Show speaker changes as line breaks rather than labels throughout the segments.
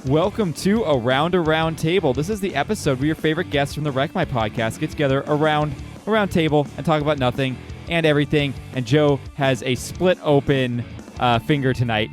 Welcome to Around Table. This is the episode where your favorite guests from the Wreck My podcast get together around table and talk about nothing and everything. And Joe has a split open finger tonight.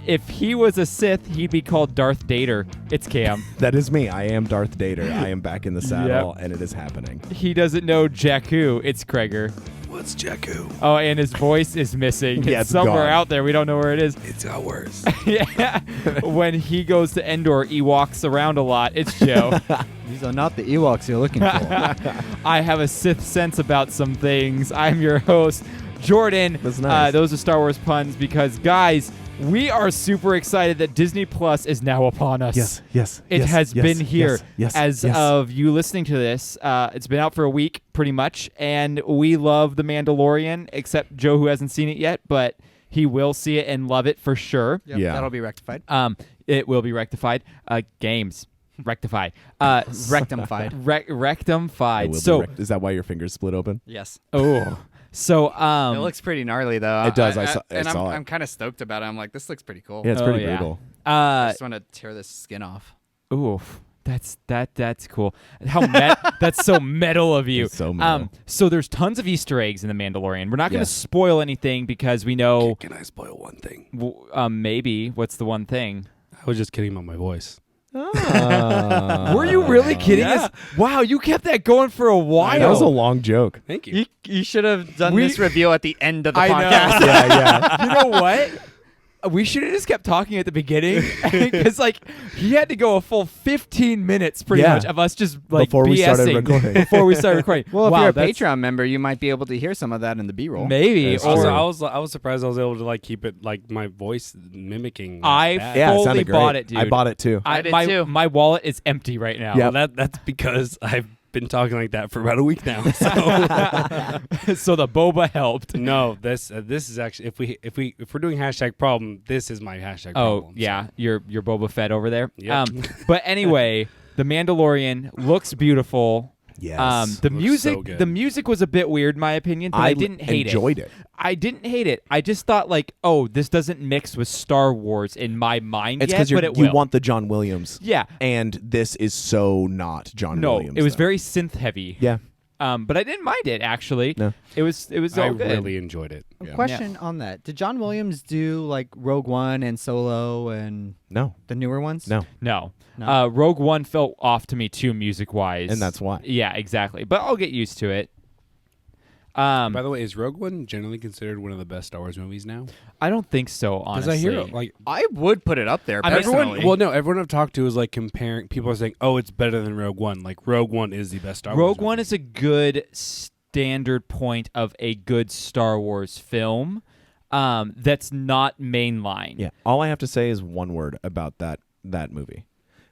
If he was a Sith, he'd be called Darth Dater. It's Cam.
That is me. I am Darth Dater. I am back in the saddle, and it is happening.
He doesn't know Jakku. It's Caregiver.
What's Jakku?
Oh, and his voice is missing.
Yeah,
it's somewhere
gone.
out there. We don't know where it is.
It's got worse.
Yeah. When he goes to Endor, he walks around a lot. It's Joe.
These are not the Ewoks you're looking for.
I have a Sith sense about some things. I'm your host, Jordan.
That's nice.
Those are Star Wars puns because, guys, we are super excited that Disney Plus is now upon us.
Yes.
It has been here
Yes.
of you listening to this. It's been out for a week, pretty much, and we love The Mandalorian, except Joe, who hasn't seen it yet, but he will see it and love it for sure.
Yep,
Yeah.
that'll be rectified.
It will be rectified. Games. Rectify.
Rectified.
Rectified. So,
Is that why your fingers split open?
Yes.
oh. So,
It looks pretty gnarly, though.
It does. I saw it.
I'm kind of stoked about it. I'm like, this looks pretty cool.
Yeah, it's
Oh,
pretty
yeah.
brutal.
I just want to tear this skin off.
Oof. That's cool. How that's so metal of you.
It's so metal.
So there's tons of Easter eggs in The Mandalorian. We're not going to
Yes.
spoil anything because we know
Can I spoil one thing?
maybe what's the one thing.
I was just kidding about my voice.
Were you really kidding us? Wow, you kept that going for a while.
That was a long joke.
Thank you.
You should have done this reveal at the end of the
I
podcast.
know.
Yeah.
You know what? We should have just kept talking at the beginning because, he had to go a full 15 minutes, pretty
Yeah.
much, of us just
Before we started
BSing
recording.
Before we started recording.
Well, if
Wow,
you're a
that's-
Patreon member, you might be able to hear some of that in the B-roll.
maybe.
That's
Or
true.
I was surprised I was able to keep it my voice mimicking.
I
that.
Yeah, it
fully
sounded great.
bought it, dude.
I bought it too.
I did
my,
too.
My wallet is empty right now.
Yeah.
Well, that's because I've been talking like that for about a week now. So
So the boba helped.
no, this is actually if we're doing hashtag problem, this is my hashtag
Oh
problem.
yeah, your Boba Fett over there.
Yep.
But anyway, The Mandalorian looks beautiful.
Yes.
The
Looks
music,
so good.
the music was a bit weird, in my opinion, but I didn't hate
enjoyed it.
I didn't hate it. I just thought this doesn't mix with Star Wars in my mind
It's
yet,
because
but it
you
will.
want the John Williams.
Yeah.
And this is so not John
No,
Williams.
it was
though.
very synth heavy.
Yeah.
But I didn't mind it actually.
No.
It was all
I
good.
really enjoyed it. Yeah.
Question on that. Did John Williams do Rogue One and Solo and
No.
the newer ones?
No.
No.
No.
Rogue One felt off to me too music-wise.
And that's why.
Yeah, exactly. But I'll get used to it.
By the way, is Rogue One generally considered one of the best Star Wars movies now?
I don't think so, honestly.
Because I hear
I would put it up there, personally.
Everyone I've talked to is comparing. People are saying, "Oh, it's better than Rogue One." Like Rogue One is the best Star Wars.
Rogue One
movie.
is a good standard point of a good Star Wars film that's not mainline.
Yeah. All I have to say is one word about that movie.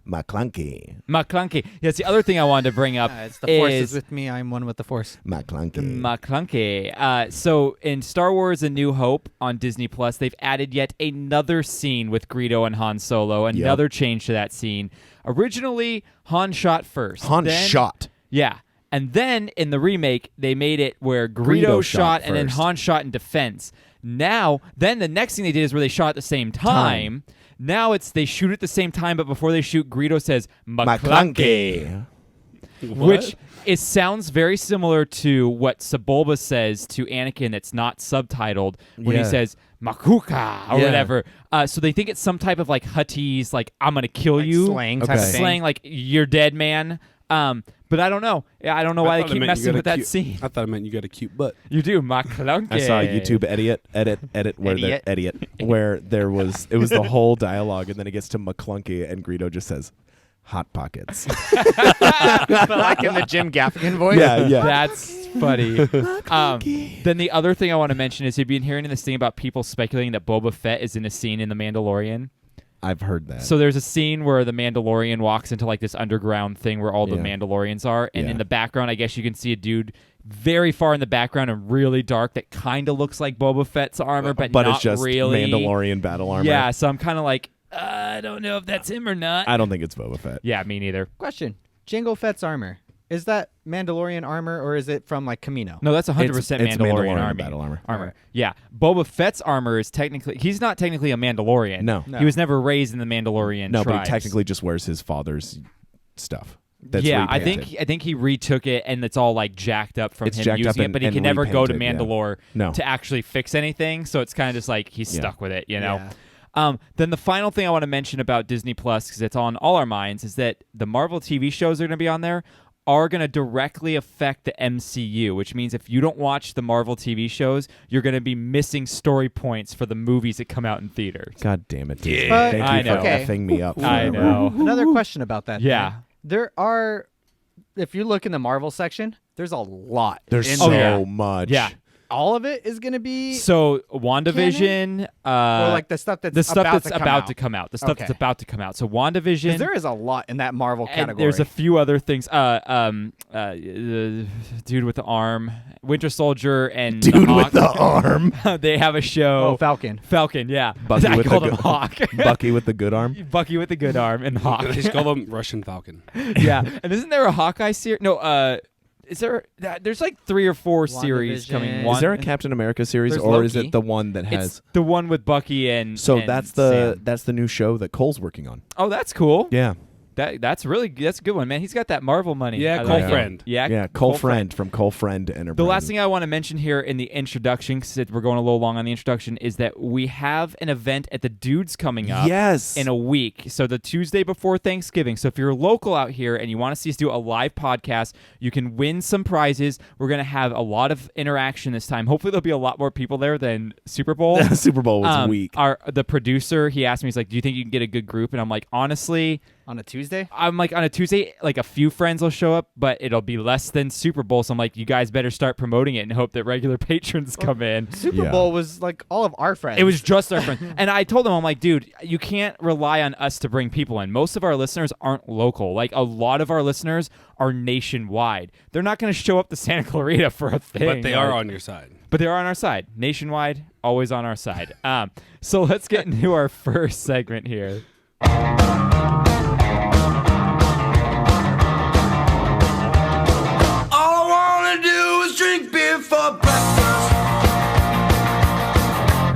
Maclunkey.
Maclunkey. Yes, the other thing I wanted to bring up
It's the Force
is
is with me. I'm one with the Force.
Maclunkey.
Maclunkey. So in Star Wars A New Hope on Disney Plus, they've added yet another scene with Greedo and Han Solo, another change to that scene. Originally, Han shot first.
Han
Then-
shot.
Yeah. And then in the remake, they made it where Greedo shot and then
first.
Han shot in defense. Now, then the next thing they did is where they shot at the same time. Now it's they shoot at the same time, but before they shoot, Greedo says Maclunkey. Which sounds very similar to what Sebulba says to Anakin that's not subtitled when he
Yeah.
says Makuka or
Yeah.
whatever. So they think it's some type of Huttese, I'm going to kill you.
Slang type
Okay.
of thing.
Slang, you're dead, man. But I don't know. I don't know why they keep messing with that scene.
I thought it meant you got a cute butt.
You do, Maclunkey.
I saw a YouTube edit where there was it was the whole dialogue and then it gets to McClunky and Greedo just says hot pockets.
Like in the Jim Gaffigan voice?
yeah.
That's funny. Then the other thing I want to mention is you've been hearing this thing about people speculating that Boba Fett is in a scene in The Mandalorian.
I've heard that.
So there's a scene where the Mandalorian walks into this underground thing where all the
Yeah.
Mandalorians are, and
Yeah.
in the background, I guess you can see a dude very far in the background and really dark that kind of looks like Boba Fett's armor, but not
it's just
really.
Mandalorian battle armor.
Yeah, so I'm kind of I don't know if that's him or not.
I don't think it's Boba Fett.
Yeah, me neither.
Question. Jango Fett's armor. Is that Mandalorian armor or is it from like Camino?
No, that's 100%
It's
Mandalorian
battle armor.
Armor. Yeah. Boba Fett's armor is he's not technically a Mandalorian.
No.
He was never raised in the Mandalorian
No, but
tribes.
he technically just wears his father's stuff. That's
yeah, I
repainted.
think he retook it, and it's all like jacked up from
It's
him
jacked
using
up
it, but he
and
can never go to
repainted, yeah.
Mandalore
No.
to actually fix anything. So it's kind of just like he's stuck with it, you know.
Yeah.
Then the final thing I want to mention about Disney Plus, because it's on all our minds, is that the Marvel TV shows that are going to be on there are going to directly affect the MCU, which means if you don't watch the Marvel TV shows, you're going to be missing story points for the movies that come out in theaters.
God damn it, Disney.
But-
Thank
I
you for
know.
Okay.
effing me up.
I
forever.
know.
Another question about that.
Yeah.
then. There are, if you look in the Marvel section, there's a lot.
There's
in
so
there.
much.
Yeah.
All of it is going to be
So WandaVision,
or like the stuff that's
the stuff
about
that's
to come
about
out.
to come out. The stuff that's
Okay.
about to come out. So WandaVision.
'Cause there is a lot in that Marvel
and
category.
there's a few other things. Dude with the arm, Winter Soldier, and
Dude
the
with the
Hawk.
arm.
They have a show.
oh, Falcon.
Falcon, yeah.
Bucky
I
with
called
the
him
good-
Hawk.
Bucky with the good arm.
Bucky with the good arm and Hawk.
They just call them Russian Falcon.
Yeah, and isn't there a Hawkeye series? No, is there? There's like 3 or 4 series
WandaVision.
coming.
Is there a Captain America series,
There's
or is
Loki.
it the one that has?
It's the one with Bucky and.
So
and
that's
Sam.
the new show that Cole's working on.
Oh, that's cool.
Yeah,
That's a good one, man. He's got that Marvel money.
Yeah,
I
Cole
like it.
Friend.
Yeah,
yeah. Cole Friend from Cole Friend Enterprises.
The last thing I want to mention here in the introduction, because we're going a little long on the introduction, is that we have an event at the Dudes coming up
Yes.
in a week. So the Tuesday before Thanksgiving. So if you're local out here and you want to see us do a live podcast, you can win some prizes. We're going to have a lot of interaction this time. Hopefully there'll be a lot more people there than Super Bowl.
Super Bowl was weak.
The producer, he asked me, he's like, do you think you can get a good group? And I'm like, honestly,
on a Tuesday.
I'm like, on a Tuesday, like a few friends will show up, but it'll be less than Super Bowl. So I'm like, you guys better start promoting it and hope that regular patrons come in.
Super
Yeah.
Bowl was like all of our friends.
It was just our friends. And I told them, I'm like, dude, you can't rely on us to bring people in. Most of our listeners aren't local. Like, a lot of our listeners are nationwide. They're not going to show up to Santa Clarita for a thing.
But they are on your side.
But they are on our side. Nationwide, always on our side. So let's get into our first segment here.
All I wanna do is drink beer for breakfast.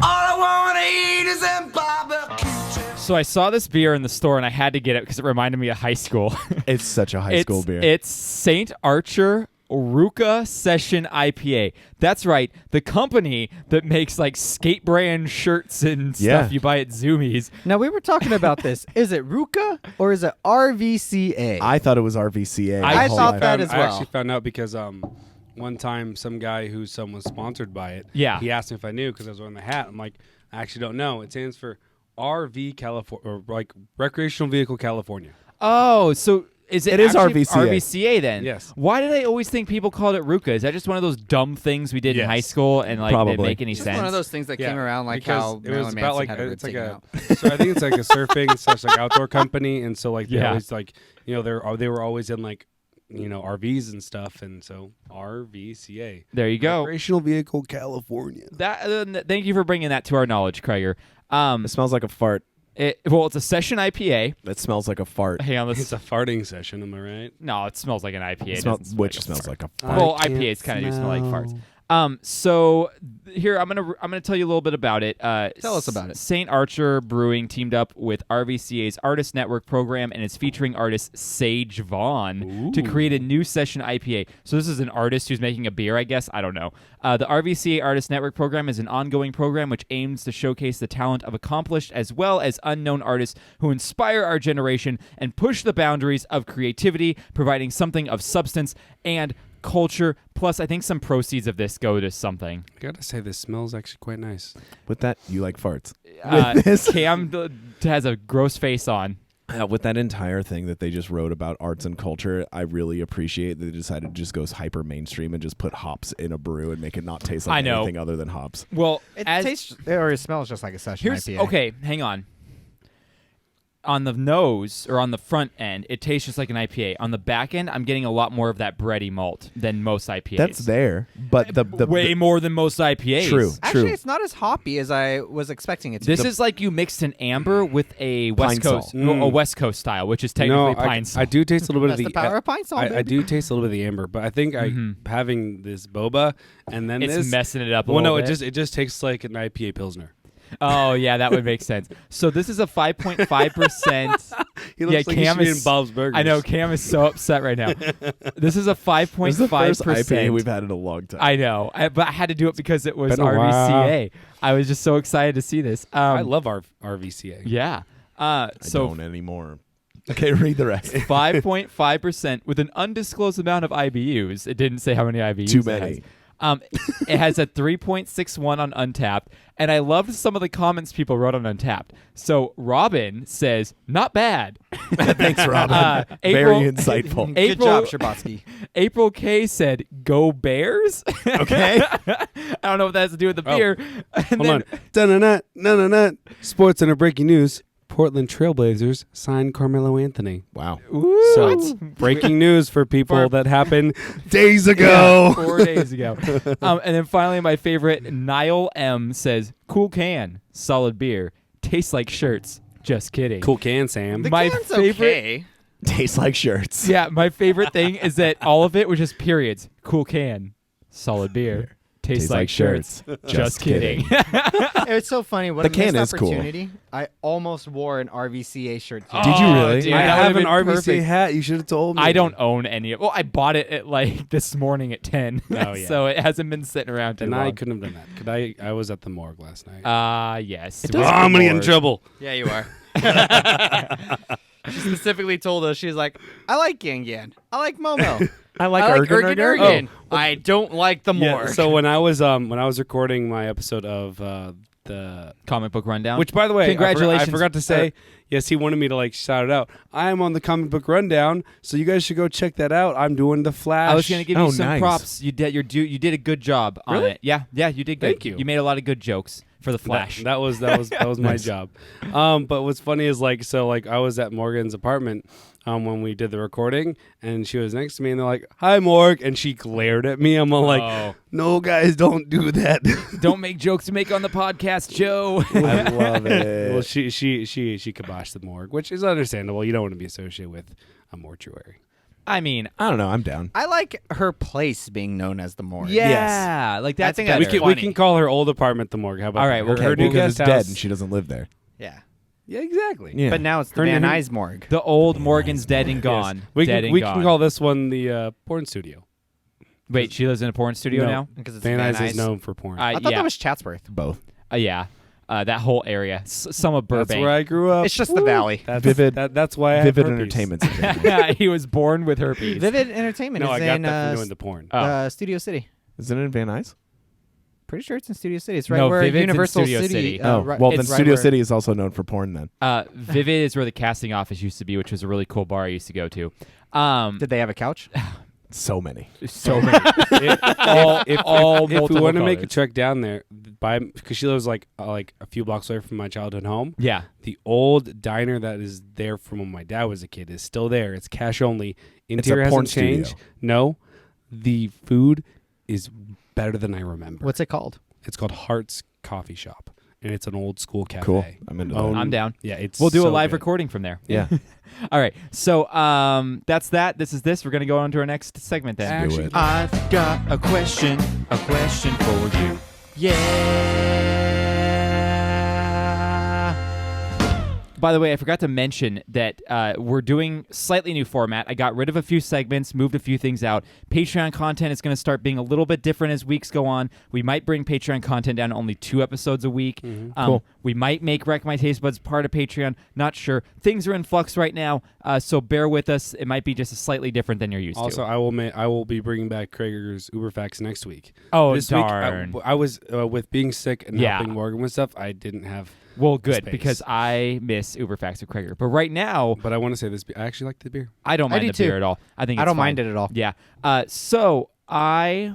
All I wanna eat is them barbecue chips.
So I saw this beer in the store, and I had to get it because it reminded me of high school.
It's such a high school beer.
It's St. Archer Ruka Session IPA. That's right, the company that makes like skate brand shirts and stuff
Yeah.
you buy at Zoomies.
Now we were talking about this. Is it Ruka or is it RVCA?
I thought it was RVCA.
I
my whole
thought
life.
that as
I
well.
actually found out because one time some guy whose son was sponsored by it.
Yeah.
He asked me if I knew because I was wearing the hat. I'm like, I actually don't know. It stands for RV California, or like Recreational Vehicle California.
Oh, so is it?
It is
actually
RVCA.
RVCA then?
Yes.
Why did I always think people called it Ruka? Is that just one of those dumb things we did in
Yes.
high school and like
Probably.
didn't make any
It's
sense?
one of those things that came around like
because
how
it was
Marilyn
about
Manson
like
had her
it's like
taken
a
out.
so I think it's like a surfing slash like outdoor company, and so like they
Yeah.
always like they were always in like RVs and stuff, and so RVCA.
There you go.
Recreational Vehicle California.
That. Thank you for bringing that to our knowledge, Krager.
It smells like a fart.
It's a session IPA.
It smells like a fart.
Hang on,
It's a farting session, am I right?
No, it smells like an IPA.
It
It
smell-
doesn't smell
which
like a
smells
fart.
like a fart.
Well,
I can't
IPAs kind of do smell like farts.
smell.
So here I'm gonna tell you a little bit about it.
Tell us about it.
St. Archer Brewing teamed up with RVCA's Artist Network program, and it's featuring artist Sage Vaughn to create a new session IPA. So this is an artist who's making a beer, I guess. I don't know. The RVCA Artist Network program is an ongoing program which aims to showcase the talent of accomplished as well as unknown artists who inspire our generation and push the boundaries of creativity, providing something of substance and culture. Plus, I think some proceeds of this go to something.
I gotta say, this smells actually quite nice.
With that, you like farts. With this-
Cam has a gross face on.
With that entire thing that they just wrote about arts and culture, I really appreciate that they decided to just go hyper mainstream and just put hops in a brew and make it not taste like
I know.
anything other than hops.
Well,
It tastes or it smells just like a session
here's
IPA.
okay. Hang on. on the nose or on the front end, it tastes just like an IPA. On the back end, I'm getting a lot more of that bready malt than most IPAs.
That's there, but the
way more than most IPAs.
True.
Actually, it's not as hoppy as I was expecting it to.
This is like you mixed an amber with a West
Pine
Coast,
salt.
a West Coast style, which is technically pine salt.
I do taste a little bit
That's
of
the power of pine salt.
I
baby.
do taste a little bit of the amber, but I think having this boba and then
It's
this
messing it up a
well,
little
no,
bit.
it just tastes like an IPA pilsner.
Oh yeah, that would make sense. So this is a 5.5%.
He looks like he should be in Bob's Burgers.
I know Cam is so upset right now. This is a 5.5%.
This is the first IPA we've had in a long time.
I know, but I had to do it because it was
Been a
RVCA. I was just so excited to see this.
I love our RVCA.
Yeah.
I
So
don't anymore. Okay, read the rest.
5.5% with an undisclosed amount of IBUs. It didn't say how many IBUs.
Too
it
many.
has. It has a 3.61 on Untapped, and I loved some of the comments people wrote on Untapped. So Robin says, "Not bad."
Thanks, Robin.
April-
Very insightful.
Good job, Sherbatsky.
April K said, "Go Bears."
Okay.
I don't know what that has to do with the beer. And
Hold
then-
on. Dun-dun-dun, dun-dun-dun. Sports Center breaking news. Portland Trailblazers signed Carmelo Anthony.
Wow.
Ooh.
So breaking news for people
For-
that happened
Days
Yeah,
ago.
4 days ago. And then finally, my favorite, Niall M says, "Cool can, solid beer, tastes like shirts." Just kidding.
Cool can, Sam.
My
Can's
favorite.
okay.
Tastes like shirts.
Yeah, my favorite thing is that all of it was just periods. Cool can, solid beer, tastes like shirts. Just kidding.
It's so funny. What
The
a missed
can is cool.
opportunity. I almost wore an RVCA shirt today.
Did you really?
Dude,
I
that
have
would've
an
been
RVCA
perfect.
hat. You should have told me.
I don't own any of. Well, I bought it at like this morning at 10.
Oh, yeah.
So it hasn't been sitting around too
And
long.
I couldn't have done that. Could I was at the morgue last night.
Yes.
It
Oh,
does
I'm gonna get in
more.
trouble.
Yeah, you are. She specifically told us, she's like, I like Yang Yan. I like Momo.
I like
I like
Ergen.
Ergen. I don't like the
Yeah,
morgue.
so when I was recording my episode of the
Comic book rundown.
which by the way
Congratulations.
I forgot to say yes, he wanted me to like shout it out. I am on the comic book rundown, so you guys should go check that out. I'm doing the Flash.
I was going to give you
Oh,
some
nice.
props. You did you did a good job on
Really?
it. Yeah, you did good.
Thank you.
You made a lot of good jokes for the Flash.
That was my
Nice.
job. But what's funny is like I was at Morgan's apartment when we did the recording, and she was next to me, and they're like, "Hi, Morg," and she glared at me. I'm all like,
Oh.
"No, guys, don't do that."
Don't make jokes to make on the podcast, Joe.
I love it.
Well, she kiboshed the morgue, which is understandable. You don't want to be associated with a mortuary.
I mean,
I don't know. I'm down.
I like her place being known as the morgue.
yeah, like that's
think
better.
We
that's
can, we
funny.
can call her old apartment the morgue. How about
All right,
that?
well,
her,
okay,
her new
Because
guest
it's
house.
dead and she doesn't live there.
Yeah.
Yeah, exactly.
Yeah.
But now it's the
Her
Van
name-
Nuys morgue.
The old Morgan's dead and gone.
Yes. We
dead
can
and
we
gone.
can call this one the porn studio.
Wait, she lives in a porn studio
No.
now?
Because it's
Van
Van
Nuys is
Nuys.
known for porn.
I thought
yeah.
that was Chatsworth.
Both.
Yeah. That whole area. Some of
That's
Burbank.
where I grew up.
It's just the valley.
That's,
Vivid-
That's why I
Vivid
have herpes.
Entertainment.
He was born with herpes.
Vivid Entertainment
No,
is
I got
in
that from doing the porn.
Oh.
Studio City.
Isn't it in Van Nuys?
Pretty sure it's in Studio City. It's right
No,
where
Vivid's in
Universal
Studio City.
Oh,
right-
well, then
it's right
Studio
where-
City is also known for porn then.
Vivid is where the casting office used to be, which was a really cool bar I used to go to.
Did they have a couch?
So many.
So many. all
If we
multiple
want to make a
colors.
trek down there, because she lives like a few blocks away from my childhood home.
Yeah.
The old diner that is there from when my dad was a kid is still there. It's cash only.
a
Interior
porn
hasn't changed.
studio.
No, the food is better than I remember.
What's it called?
It's called Hart's Coffee Shop, and it's an old school cafe.
Cool. I'm into
Oh,
that.
I'm down.
Yeah, it's.
We'll do a
so
live
good.
recording from there.
Yeah.
All right. So that's that. This is this. We're going to go on to our next segment then.
Do it.
I've got a question for you. Yeah. By the way, I forgot to mention that we're doing slightly new format. I got rid of a few segments, moved a few things out. Patreon content is going to start being a little bit different as weeks go on. We might bring Patreon content down to only 2 episodes a week.
Cool.
We might make Wreck My Taste Buds part of Patreon. Not sure. Things are in flux right now, so bear with us. It might be just slightly different than you're used
Also,
to.
I will be bringing back Caregiver's Uber Facts next week.
Oh,
this
darn.
week I was with being sick and
Yeah.
helping Morgan with stuff. I didn't have.
Well, good,
space.
because I miss Uberfax with Krager. But right now,
But I want to say this. I actually like the beer.
I don't mind
do
the beer
too.
at all. I think
I
it's
don't
fine.
mind it at all.
Yeah. So I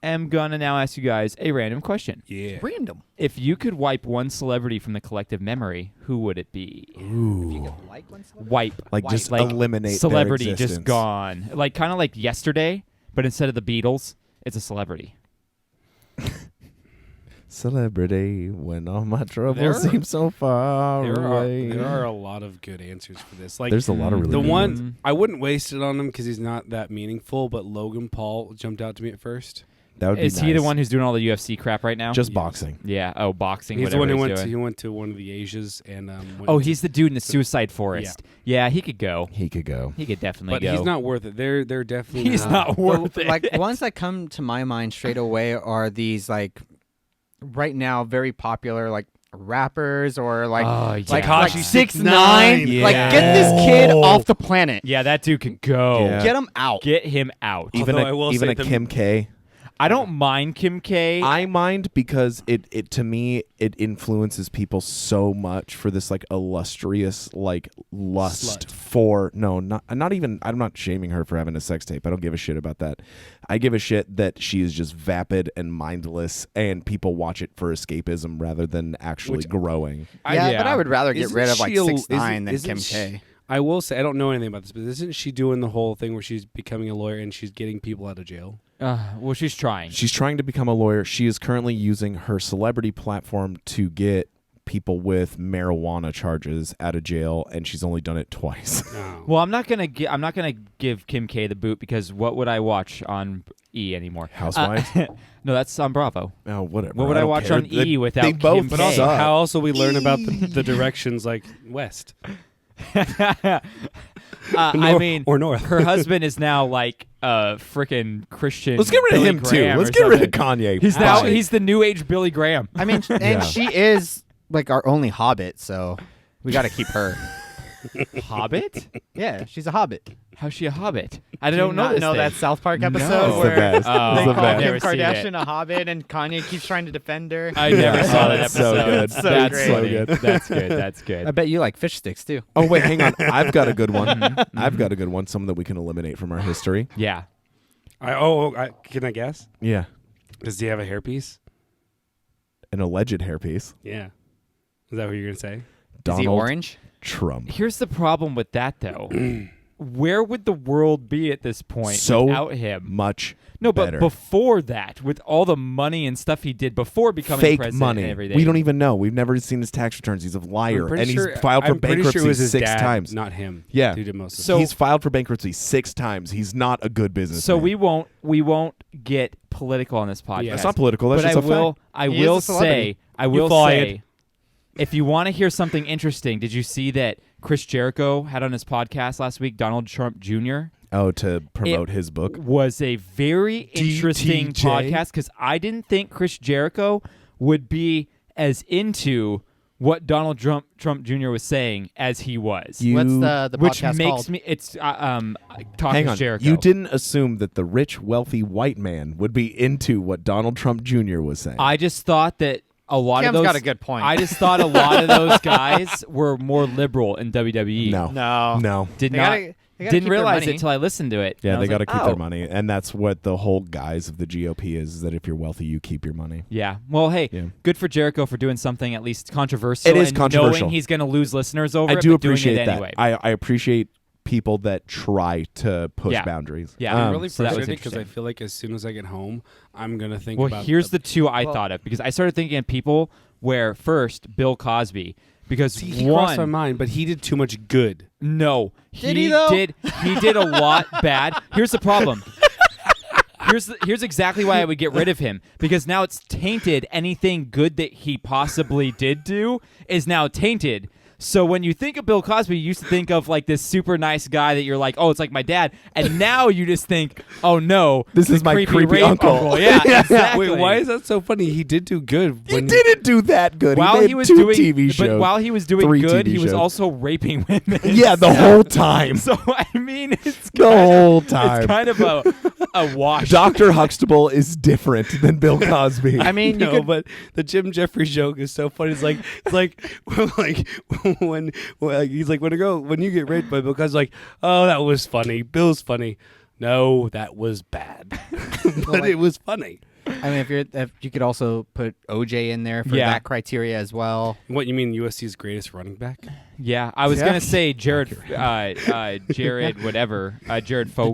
am gonna now ask you guys a random question.
Yeah.
Random.
If you could wipe one celebrity from the collective memory, who would it be?
Ooh.
Like one celebrity?
Wipe.
Like just
Like
eliminate
celebrity
their
just
existence.
gone. Like kind of like yesterday, but instead of the Beatles, it's a celebrity.
Celebrity, when all my
There
troubles seem so far away.
There are a lot of good answers for this. Like
There's a lot of really
the
good
one
ones.
I wouldn't waste it on him because he's not that meaningful. But Logan Paul jumped out to me at first.
That would be
Is he the
nice.
one who's doing all the UFC crap right now?
Just
Yes.
boxing.
Yeah. Oh, boxing.
He's the one who
whatever
went.
he's
To,
doing.
he went to one of the Asias and.
Oh, he's the dude in the Suicide Forest. Yeah, he could go.
He could go.
He could definitely
But
go.
he's not worth it. They're definitely.
He's not worth it.
Like ones that come to my mind straight away are these like right now very popular like rappers or like
Oh, yeah.
like
Tekashi
6ix9ine.
Yeah.
Like get this kid off the planet.
Yeah, that dude could go.
Yeah.
Get him out.
Get him out.
Although I will say
a
the-
Kim K.
I don't mind Kim K.
I mind because it to me it influences people so much for this like illustrious like lust
Slut.
for not even I'm not shaming her for having a sex tape. I don't give a shit about that. I give a shit that she is just vapid and mindless and people watch it for escapism rather than actually
Which-
growing.
Yeah, but I would rather get
Isn't
rid of like
she a-
6ix9ine than
isn't
Kim
she-
K.
I will say I don't know anything about this, but isn't she doing the whole thing where she's becoming a lawyer and she's getting people out of jail?
Well, she's trying.
She's trying to become a lawyer. She is currently using her celebrity platform to get people with marijuana charges out of jail, and she's only done it twice.
No.
Well, I'm not gonna give Kim K the boot because what would I watch on E anymore?
Housewives?
No, that's on Bravo.
Oh, whatever.
What would I
don't
watch
care.
on E without
they both
Kim
But
K?
also,
suck.
how else will we learn about the directions like west
I mean,
or north?
her husband is now like a freaking Christian.
Let's get rid of
Billy
him too.
Graham
Let's
or
get rid of
something.
Kanye.
He's now
Fine.
he's the new age Billy Graham.
I mean, and
Yeah.
she is like our only hobbit, so we got to keep her.
Hobbit?
Yeah, she's a hobbit.
How's she a hobbit? I
Do you
don't know
not
this
know
thing.
that South Park episode
No.
It's the
where
best.
Oh,
It's
they
the
call
best.
Kim
Never seen
Kardashian
it.
a hobbit and Kanye keeps trying to defend her?
I never saw that
That's so
episode.
good.
So
That's
great.
funny.
So good.
That's good. That's good.
I bet you like fish sticks too.
Oh wait, hang on. I've got a good one. I've got a good one. Something that we can eliminate from our history.
Yeah.
Can I guess?
Yeah,
Does he have a hairpiece?
an alleged hairpiece.
Yeah. Is that what you're gonna say?
Is
Donald
he orange?
Trump.
Here's the problem with that, though. Where would the world be at this point
So
without him?
much
No, but
better.
before that, with all the money and stuff he did before becoming
Fake
president
money.
and everything.
We don't even know. We've never seen his tax returns. He's a liar,
I'm pretty
and
sure-
he's filed for
I'm pretty
bankruptcy
sure it was his
6
dad,
times.
not him.
Yeah.
Who did most of
So-
he's filed for bankruptcy 6 times. He's not a good businessman.
So we won't get political on this podcast.
Yeah,
That's not political. That's
but
just a fact.
I
He is
will
a celebrity.
say, I will
fired.
say, if you want to hear something interesting, did you see that Chris Jericho had on his podcast last week, Donald Trump Jr.?
Oh, to promote his book.
Was a very interesting
DTJ?
podcast because I didn't think Chris Jericho would be as into what Donald Trump Jr. was saying as he was.
What's the
which
podcast
makes
called?
me Talk
Hang
with
on.
Jericho.
You didn't assume that the rich, wealthy white man would be into what Donald Trump Jr. was saying.
I just thought that a lot
Cam's
of those
got a good point.
I just thought a lot of those guys were more liberal in WWE.
no.
No.
Did
They
not
gotta- they gotta
didn't
keep their
realize
money.
it till I listened to it.
Yeah,
And I
they
was
got to
like,
keep
oh.
their money, and that's what the whole guise of the GOP is that if you're wealthy, you keep your money.
Yeah. Well, hey,
Yeah.
good for Jericho for doing something at least controversial.
It is
and
controversial.
knowing he's going to lose listeners over
I
it,
do
but doing
appreciate
it
that.
anyway.
I appreciate people that try to push
Yeah.
boundaries.
Yeah.
I'm really
so that was
frustrated because I
interesting.
feel like as soon as I get home, I'm gonna think
Well,
about.
here's the two I
Well-
thought of because I started thinking of people where first Bill Cosby because
See, he crossed my
one
mind, but he did too much good.
no
Did he, though?
he did a lot bad. Here's the problem. Here's exactly why I would get rid of him because now it's tainted. Anything good that he possibly did do is now tainted. So when you think of Bill Cosby, you used to think of like this super nice guy that you're like, oh, it's like my dad, and now you just think, oh no,
This
the
is my creepy
rape
uncle.
Yeah, exactly.
Wait, why is that so funny? He did do good.
He didn't do that good.
While
made
he was
2
doing,
TV shows.
but while he was doing
3
good,
TV
he was
shows.
also raping women.
Yeah, the whole time.
So I mean, it's
The
kind
whole
of,
time.
It's kind of a wash.
Dr. Huxtable is different than Bill Cosby.
I mean, you
No,
could.
but the Jim Jeffries joke is so funny. It's like when he's like when you get raped by Bill Cosby's like, oh, that was funny. Bill's funny. No, that was bad, but it was funny.
I mean, if you could also put OJ in there for
Yeah.
that criteria as well.
What you mean, USC's greatest running back?
Yeah, I was
Yeah.
gonna say Jared Fogle.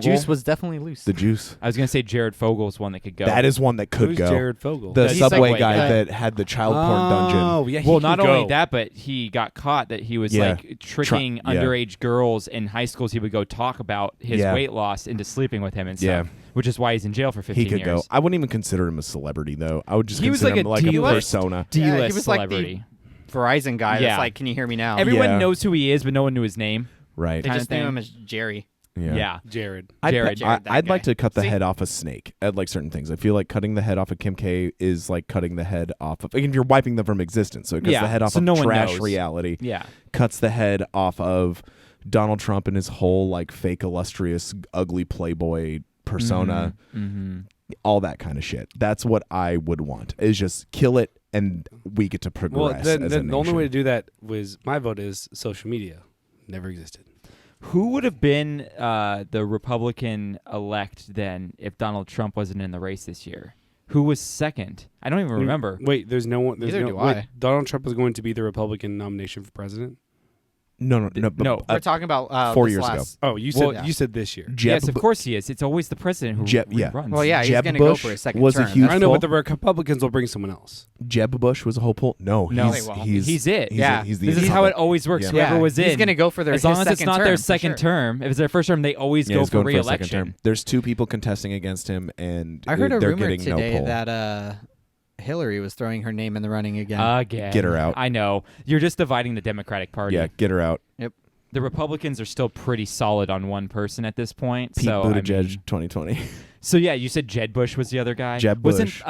The juice was definitely loose.
The juice.
I was gonna say Jared Fogle's one that could go.
That is one that could
Who's
go.
Jared Fogle?
The
He's
subway
like-
guy
uh,
that had the child porn dungeon.
Oh, yeah.
well,
he
not
can
only
go.
that, but he got caught that he was
Yeah.
like tricking
yeah.
underage girls in high schools. He would go talk about his
Yeah.
weight loss into sleeping with him and
Yeah.
stuff, which is why he's in jail for 15
He could
years.
go. I wouldn't even consider him a celebrity though. I would just
He was
consider
like
him
a
like a
D-list.
persona.
D-list
Yeah, he was like the
celebrity.
Verizon guy
Yeah.
that's like, can you hear me now?
Everyone
Yeah.
knows who he is, but no one knew his name.
Right.
they
kinda
just knew
thing.
him as Jerry.
Yeah.
Jared.
Jared.
I'd like
guy.
to cut the
See?
head off a snake at like certain things. I feel like cutting the head off of Kim K is like cutting the head off of. Like, if you're wiping them from existence, so it cuts
Yeah,
the head off
so
of
no one
trash
knows.
reality.
Yeah.
Cuts the head off of Donald Trump and his whole like fake illustrious ugly playboy persona.
Mm-hmm.
All that kind of shit. That's what I would want. Is just kill it and we get to
Well,
progress.
then,
as
then
a
the only
nation.
way to do that was my vote is social media. Never existed.
Who would have been the Republican elect then if Donald Trump wasn't in the race this year? Who was second? I don't even remember.
Wait, there's no one. There's
Neither
no,
do
wait,
I.
Donald Trump is going to be the Republican nomination for president.
No.
No.
We're talking about
4
this
years ago.
last-
Oh, you
Well,
said you said this year.
Jeb,
Yes, of course he is. It's always the president who
Yeah.
runs.
Well, yeah, he's
Jeb
going to go
Bush
for a second
was a
term.
huge-
I know,
Youthful?
but the Republicans will bring someone else.
Jeb Bush was a hopeful. No,
No,
he's,
they won't.
he's
it.
Yeah.
he's the
This is how
incumbent.
it always works.
Yeah.
Whoever was in,
He's going to go for their
as long
his
as it's
second
not
term,
their
for
second
sure.
term. If it's their first term, they always
Yeah,
go
he's
for
going a second
re-election.
term. There's two people contesting against him, and
I heard a
they're
rumor
getting no
today
poll.
that Hillary was throwing her name in the running again.
Again,
Get her out.
I know you're just dividing the Democratic Party.
Yeah, get her out.
The Republicans are still pretty solid on one person at this point.
Pete
so
Buttigieg,
I mean,
2020.
so yeah, you said Jeb Bush was the other guy.
Jeb
Wasn't
Bush.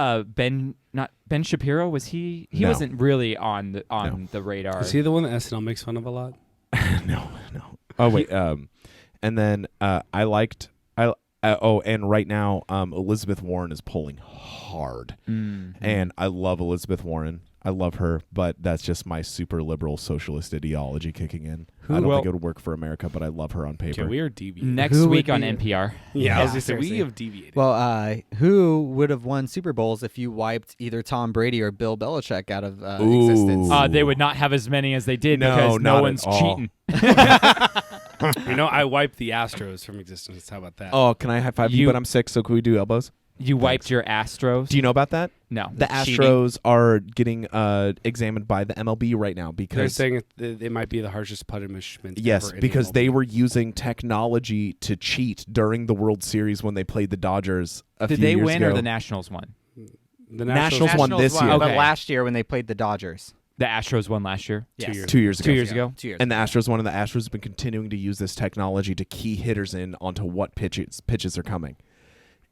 Ben Shapiro? Was he? He
No.
wasn't really on the radar.
Is he the one that SNL makes fun of a lot?
no. Oh wait. And then I liked. And right now, Elizabeth Warren is polling hard, and I love Elizabeth Warren. I love her, but that's just my super liberal socialist ideology kicking in. I don't
Well-
think it would work for America, but I love her on paper.
Okay, we are deviating.
Next
Who would
week on
be-
NPR.
Yeah, I was
Yeah,
gonna say we
seriously.
have deviated.
Well, who would have won Super Bowls if you wiped either Tom Brady or Bill Belichick out of
Ooh.
existence?
They would not have as many as they did
No,
because
not
no
at
one's
all.
cheating.
I wiped the Astros from existence. How about that?
Oh, can I high five you?
You-
But I'm sick, so can we do elbows?
You wiped your Astros.
Do you know about that?
No.
The
Cheating.
Astros are getting examined by the MLB right now
They're
because
saying it might be the harshest punishment.
yes,
ever in
because
the
they
MLB.
were using technology to cheat during the World Series when they played the Dodgers a
Did
few
they
years
win
ago.
or the Nationals won?
The
Nationals won this year.
But
Okay.
last year when they played the Dodgers.
The Astros won last year.
Yes.
years
2 years ago.
2 years ago.
2 years
And the
ago.
Astros won, and the Astros have been continuing to use this technology to key hitters in onto what pitches are coming,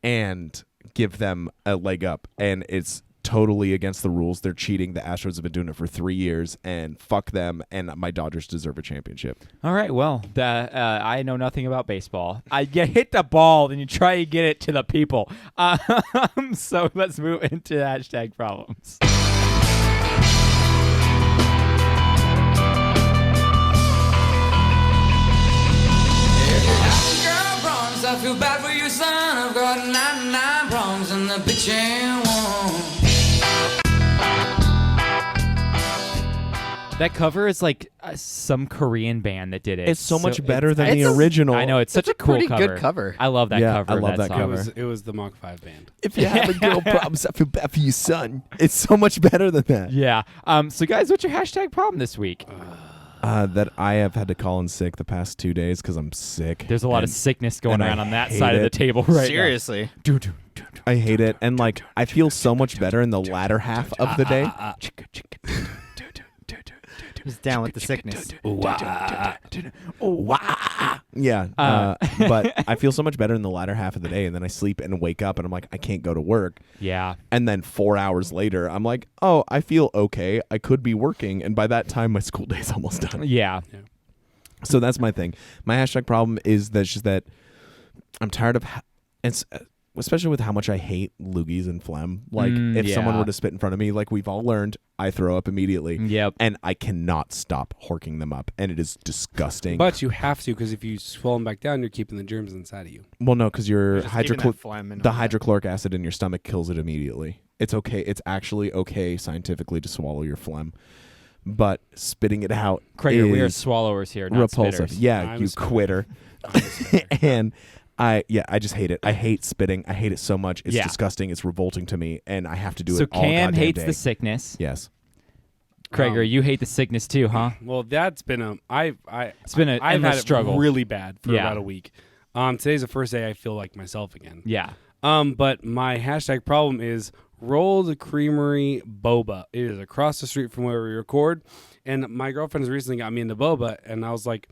and give them a leg up. And it's totally against the rules. They're cheating. The Astros have been doing it for 3 years, and fuck them. And my Dodgers deserve a championship.
All right. Well, I know nothing about baseball. You hit the ball, then you try to get it to the people. So let's move into hashtag problems.
Girl problems, I feel bad for you, son. I've got 99 problems and the bitch ain't one.
That cover is like some Korean band that did it.
It's so much better
it's-
than the
it's-
original.
I know it's such
It's
a
a
cool
pretty
cover.
good cover.
I love that
Yeah,
cover.
I
of
love that
song.
cover.
It was the Mach 5 band.
If you're having girl problems, I feel bad for you, son. It's so much better than that.
Yeah. So guys, what's your hashtag problem this week?
That I have had to call in sick the past 2 days because I'm sick.
There's a lot of
And
sickness going
and I
around on that
hate
side of the
it.
table right
Seriously.
I hate it. And like, I feel so much better in the latter half of the day.
He's down with the sickness.
Yeah. But I feel so much better in the latter half of the day. And then I sleep and wake up and I'm like, I can't go to work.
now. Yeah.
And then 4 hours later, I'm like, oh, I feel okay. I could be working. And by that time, my school day's almost done.
Yeah.
So that's my thing. My hashtag problem is that I'm tired of. especially with how much I hate loogies and phlegm. Like if someone were to spit in front of me, like we've all learned, I throw up immediately.
Yep.
And I cannot stop horking them up, and it is disgusting.
But you have to, because if you swallow them back down, you're keeping the germs inside of you.
well, no, because your
Just keeping that phlegm and all that.
hydrochloric acid in your stomach kills it immediately. It's okay. It's actually okay scientifically to swallow your phlegm, but spitting it out
Krager, we are
is
swallowers here, not
repulsive.
spitters.
Yeah,
I'm
you
a spitter.
quitter. And I just hate it. I hate spitting. I hate it so much. It's disgusting. It's revolting to me, and I have to do
So
it all
Cam
goddamn
hates
day.
the sickness.
Yes.
Krager, you hate the sickness too, huh?
Well, that's been
It's been an
I've
endless
had
struggle.
it really bad for
Yeah.
about a week. Today's the first day I feel like myself again.
Yeah.
But my hashtag problem is Rolled Creamery Boba. It is across the street from where we record, and my girlfriend has recently got me into boba, and I was like,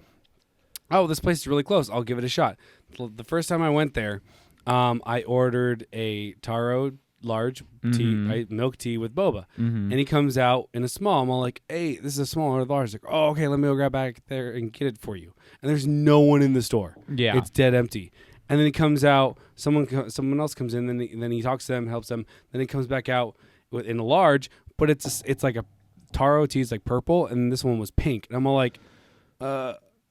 "Oh, this place is really close. I'll give it a shot." The first time I went there, I ordered a taro large tea, milk tea with boba, and he comes out in a small. I'm all like, "Hey, this is a small or large." Like, "Oh, okay, let me go grab back there and get it for you." And there's no one in the store.
Yeah.
It's dead empty. And then he comes out. Someone else comes in. Then he talks to them, helps them. Then he comes back out in a large, but it's like a taro tea is like purple, and this one was pink. And I'm all like,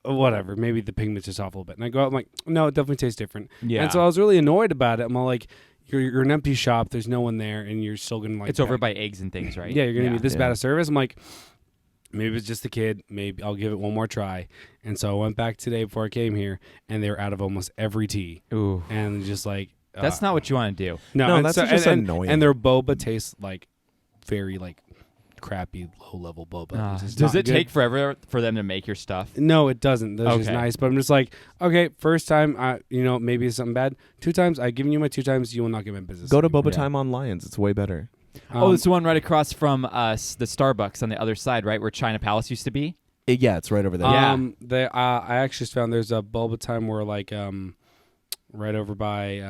whatever. Maybe the pigment's just off a little bit. And I go out, I'm like, no, it definitely tastes different.
Yeah.
And so I was really annoyed about it. I'm all like, you're an empty shop. There's no one there, and you're still gonna like.
It's over by eggs and things, right?
Yeah, you're gonna be this
Yeah.
bad of service. I'm like, maybe it's just a kid. Maybe I'll give it one more try. And so I went back today before I came here, and they were out of almost every tea.
Ooh.
And just like
That's not what you want to do.
No,
and
that's
so,
just
and,
annoying.
And their boba tastes like very like crappy low level boba. It's just
Does
not
it
good.
take forever for them to make your stuff?
No, it doesn't. That's just
Okay.
nice. But I'm just like, okay, first time, maybe it's something bad. 2 times, I've given you my 2 times. You will not get my business.
Go to
anymore.
Boba Time on Lions. It's way better.
It's the one right across from the Starbucks on the other side, right, where China Palace used to be?
Yeah, it's right over there.
Yeah.
I actually just found there's a boba time where like right over by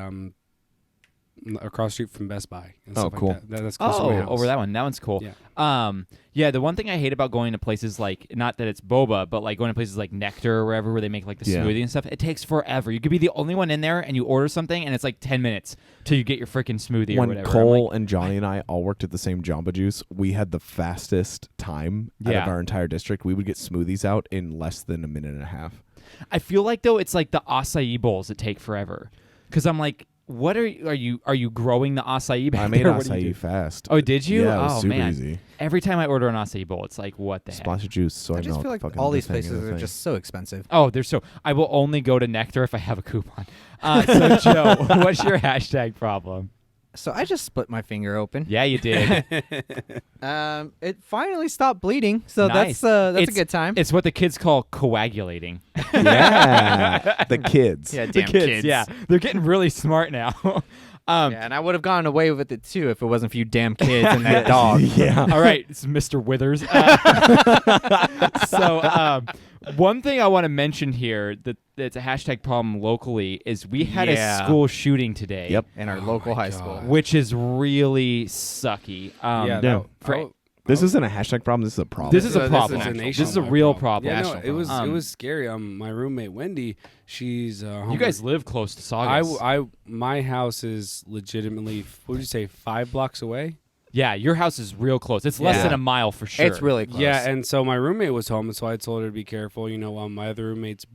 across the street from Best Buy. And
Oh,
stuff
cool.
Like that. That's close to my house.
over that one. That one's cool.
Yeah.
Yeah, the one thing I hate about going to places like, not that it's boba, but like going to places like Nectar or wherever where they make like the
Yeah.
smoothie and stuff, it takes forever. You could be the only one in there and you order something and it's like 10 minutes till you get your freaking smoothie or
When
whatever. I'm
Cole
like,
and Johnny and I all worked at the same Jamba Juice, we had the fastest time out
Yeah.
of our entire district. We would get smoothies out in less than a minute and a half.
I feel like though it's like the acai bowls that take forever. Because I'm like, what are you growing the acai back
I made
there? What do you
acai
do?
fast.
Oh, did you?
Yeah, it was
oh
super
man.
easy.
Every time I order an acai bowl, it's like, what the heck?
Splash of juice, soy
I just
milk.
feel like
fucking
all
the
these
thing of
places
the
are
thing.
just so expensive.
Oh, they're so. I will only go to Nectar if I have a coupon. So, Joe, what's your hashtag problem?
So I just split my finger open.
Yeah, you did.
It finally stopped bleeding, so
Nice.
that's a
It's-
good time.
It's what the kids call coagulating.
Yeah, the kids.
Yeah,
The
damn kids.
Yeah, they're getting really smart now.
Yeah, and I would have gotten away with it too if it wasn't for you damn kids and that dog.
Yeah.
All right, it's Mr. Withers. One thing I want to mention here that's a hashtag problem locally is we had
Yeah.
a school shooting today.
Yep.
In our local high school.
Which is really sucky.
This isn't a hashtag problem. This is a problem.
This is
So
a
this
problem.
is a
This is a
nationwide
real
problem.
problem.
Yeah, no, it
Um,
was scary. My roommate Wendy, she's
You guys live close to Saugus.
my house is legitimately, what would you say, 5 blocks away?
Yeah, your house is real close. It's less
Yeah.
than a mile for sure.
It's really close.
Yeah, and so my roommate was home, and so I told her to be careful. My other roommate's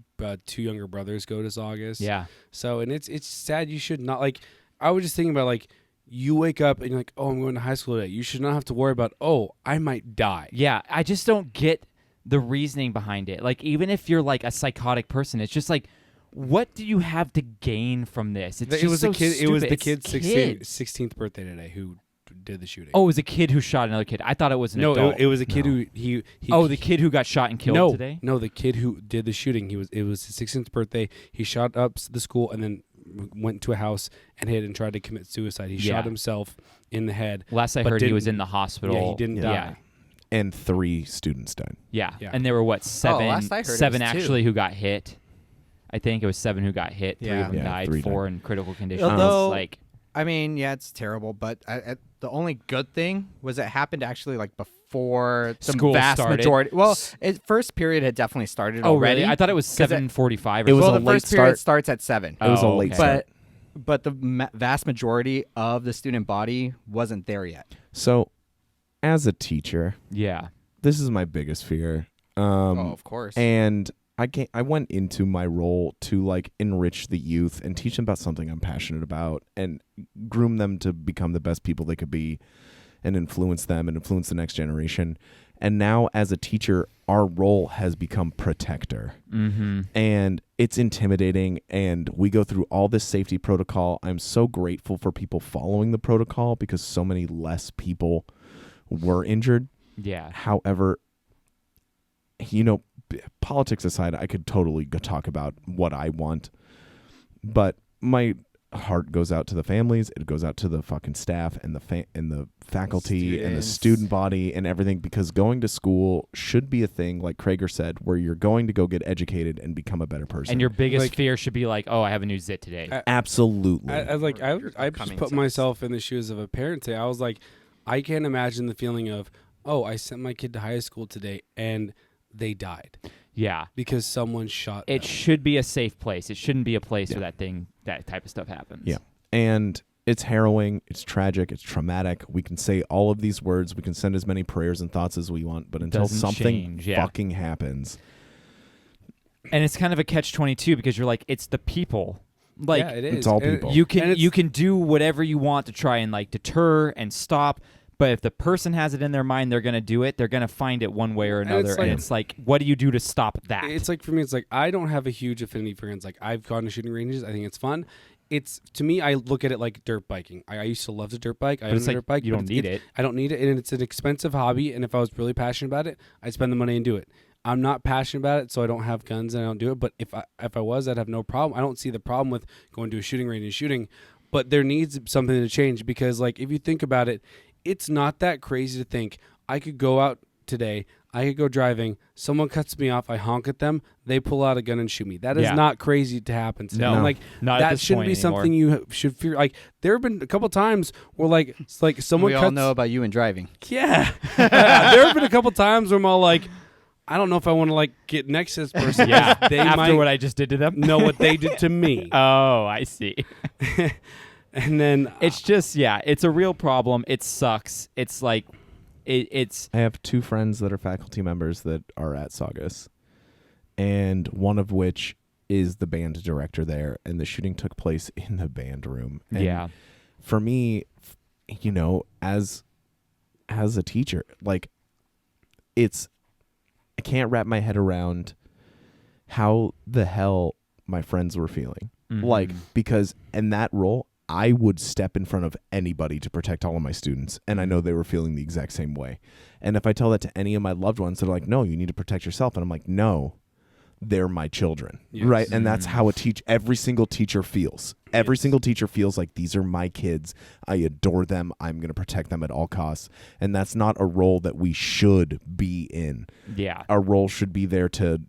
2 younger brothers go to Saugus.
Yeah.
So, and it's sad. You should not, like, I was just thinking about, like, you wake up and you're like, oh, I'm going to high school today. You should not have to worry about, oh, I might die.
Yeah, I just don't get the reasoning behind it. Like, even if you're like a psychotic person, it's just like, what do you have to gain from this? It's
It
just
was
so
a kid. It was
stupid.
the
It's
kid's
kids.
16th birthday today who did the shooting.
Oh, it was a kid who shot another kid. I thought it was an
no,
adult.
it was a kid who he.
Oh, the kid who got shot and killed today?
No, the kid who did the shooting. It was his 16th birthday. He shot up the school and then went to a house and hid and tried to commit suicide. He
Yeah.
shot himself in the head.
Last I
but
heard, he was
didn't-
in the hospital.
Yeah, he didn't die.
And 3 students died.
Yeah.
Yeah.
And there were, what, 7?
last I heard it
7
was 2.
actually who got hit. I think it was 7 who got hit. 3
Yeah.
of them
Yeah,
died.
3
4
died.
in critical condition.
Although-
Like,
I mean, yeah, it's terrible, but the only good thing was it happened actually like before the
School
vast
started.
majority. Well, first period had definitely started
oh,
already.
really? I thought it was
'Cause
7:45 or
it was
well,
a
the
late
first period
start.
starts at 7.
It was a
Oh,
late
okay.
start.
But but the vast majority of the student body wasn't there yet.
So, as a teacher,
Yeah.
this is my biggest fear.
Of course.
And I went into my role to like enrich the youth and teach them about something I'm passionate about and groom them to become the best people they could be and influence them and influence the next generation. And now as a teacher, our role has become protector.
Mm-hmm.
And it's intimidating, and we go through all this safety protocol. I'm so grateful for people following the protocol because so many less people were injured.
Yeah.
However, politics aside, I could totally go talk about what I want, but my heart goes out to the families. It goes out to the fucking staff and the faculty and the student body and everything, because going to school should be a thing, like Caregiver said, where you're going to go get educated and become a better person.
And your biggest fear should be like, oh, I have a new zit today.
Absolutely.
I just put myself in the shoes of a parent today. I was like, I can't imagine the feeling of, oh, I sent my kid to high school today and they died.
Yeah.
Because someone shot them.
It should be a safe place. It shouldn't be a place where that type of stuff happens.
Yeah. And it's harrowing. It's tragic. It's traumatic. We can say all of these words. We can send as many prayers and thoughts as we want. But until
Doesn't
something
change,
fucking happens.
And it's kind of a catch-22 because you're like, it's the people. Like,
yeah, it is.
It's all
And
people.
you can do whatever you want to try and like deter and stop. But if the person has it in their mind, they're going to do it. They're going to find it one way or another. And it's like, what do you do to stop that?
It's like, for me, it's like, I don't have a huge affinity for guns. Like, I've gone to shooting ranges. I think it's fun. It's, to me, I look at it like dirt biking. I used to love the dirt bike. I own a dirt bike.
You don't need it.
I don't need it. And it's an expensive hobby. And if I was really passionate about it, I'd spend the money and do it. I'm not passionate about it, so I don't have guns and I don't do it. But if I was, I'd have no problem. I don't see the problem with going to a shooting range and shooting. But there needs something to change because, like, if you think about it, it's not that crazy to think I could go out today, I could go driving, someone cuts me off, I honk at them, they pull out a gun and shoot me. That is not crazy to happen today.
No,
I'm like,
not at
that
this
shouldn't
point
be something
anymore.
you should fear. Like, there have been a couple times where, like, it's like someone
we
cuts.
all know about you and driving.
Yeah. There have been a couple times where I'm all like, I don't know if I want to like get next to this person.
Yeah,
they
after
might
what I just did to them.
know what they did to me.
Oh, I see.
And then
It's just, it's a real problem. It sucks. It's like, it's
I have two friends that are faculty members that are at Saugus, and one of which is the band director there, and the shooting took place in the band room. And for me, as a teacher, like, I can't wrap my head around how the hell my friends were feeling.
Mm-hmm.
Like, because in that role, I would step in front of anybody to protect all of my students, and I know they were feeling the exact same way. And if I tell that to any of my loved ones, they're like, no, you need to protect yourself. And I'm like, no, they're my children.
Yes.
Right? And that's how every single teacher feels. Every single teacher feels like these are my kids. I adore them. I'm going to protect them at all costs. And that's not a role that we should be in.
Yeah.
Our role should be there to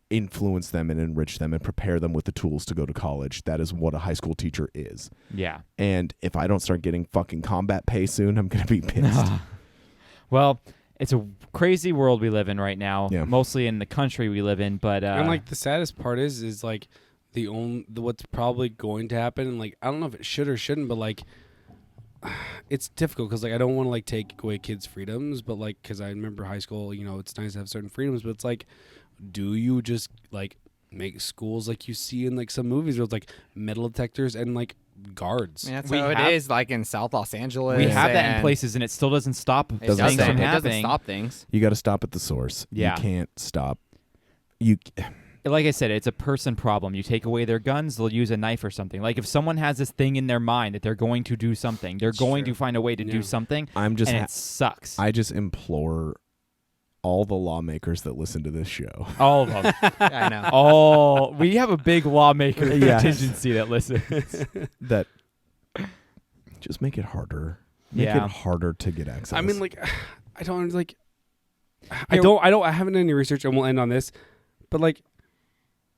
influence them and enrich them and prepare them with the tools to go to college. That is what a high school teacher is.
Yeah.
And if I don't start getting fucking combat pay soon, I'm going to be pissed.
Well, it's a crazy world we live in right now,
Yeah.
mostly in the country we live in. But
and like the saddest part is like what's probably going to happen. And like, I don't know if it should or shouldn't, but like, it's difficult because like I don't want to like take away kids' freedoms, but like because I remember high school, it's nice to have certain freedoms, but it's like, do you just like make schools like you see in like some movies where it's like metal detectors and like guards?
I mean, that's
We
how it
have-
is, like in South Los Angeles.
we have that in
and
places, and it still doesn't stop
It
things
doesn't.
from
doesn't. It doesn't
happening.
stop things.
You got to stop at the source.
Yeah.
You can't stop.
Like I said, it's a person problem. You take away their guns, they'll use a knife or something. Like if someone has this thing in their mind that they're going to do something, they're going to find a way to do something,
I'm just
and it sucks.
I just implore all the lawmakers that listen to this show.
All of them.
I know.
Oh, we have a big lawmaker
Yes.
contingency that listens.
that just make it harder. Make
Yeah.
it harder to get access.
I mean, like, I don't like. I haven't done any research, and we'll end on this, but like,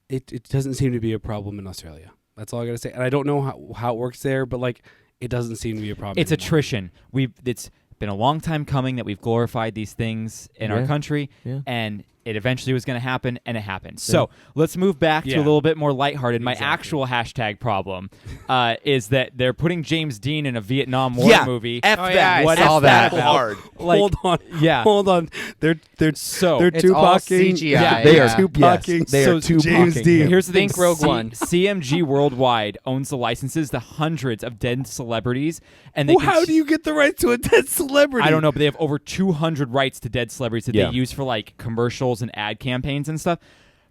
it doesn't seem to be a problem in Australia. That's all I gotta say. And I don't know how it works there, but like, it doesn't seem to be a problem.
It's
anymore.
attrition. It's been a long time coming that we've glorified these things in our
Yeah.
country,
Yeah.
and it eventually was going to happen, and it happened. So let's move back to a little bit more lighthearted. My actual hashtag problem is that they're putting James Dean in a Vietnam War movie.
F that.
What
F
is
that
that
hard.
Like,
hold on.
Yeah.
Hold on. They're
It's all
Tupacing.
CGI.
Yeah,
They are
Tupacing.
They are
James
Tupacing
Dean.
him.
Here's the thing.
Think Rogue One.
CMG Worldwide owns the licenses to hundreds of dead celebrities, and they
Well, how do you get the rights to a dead celebrity?
I don't know, but they have over 200 rights to dead celebrities that
Yeah.
they use for like commercials and ad campaigns and stuff.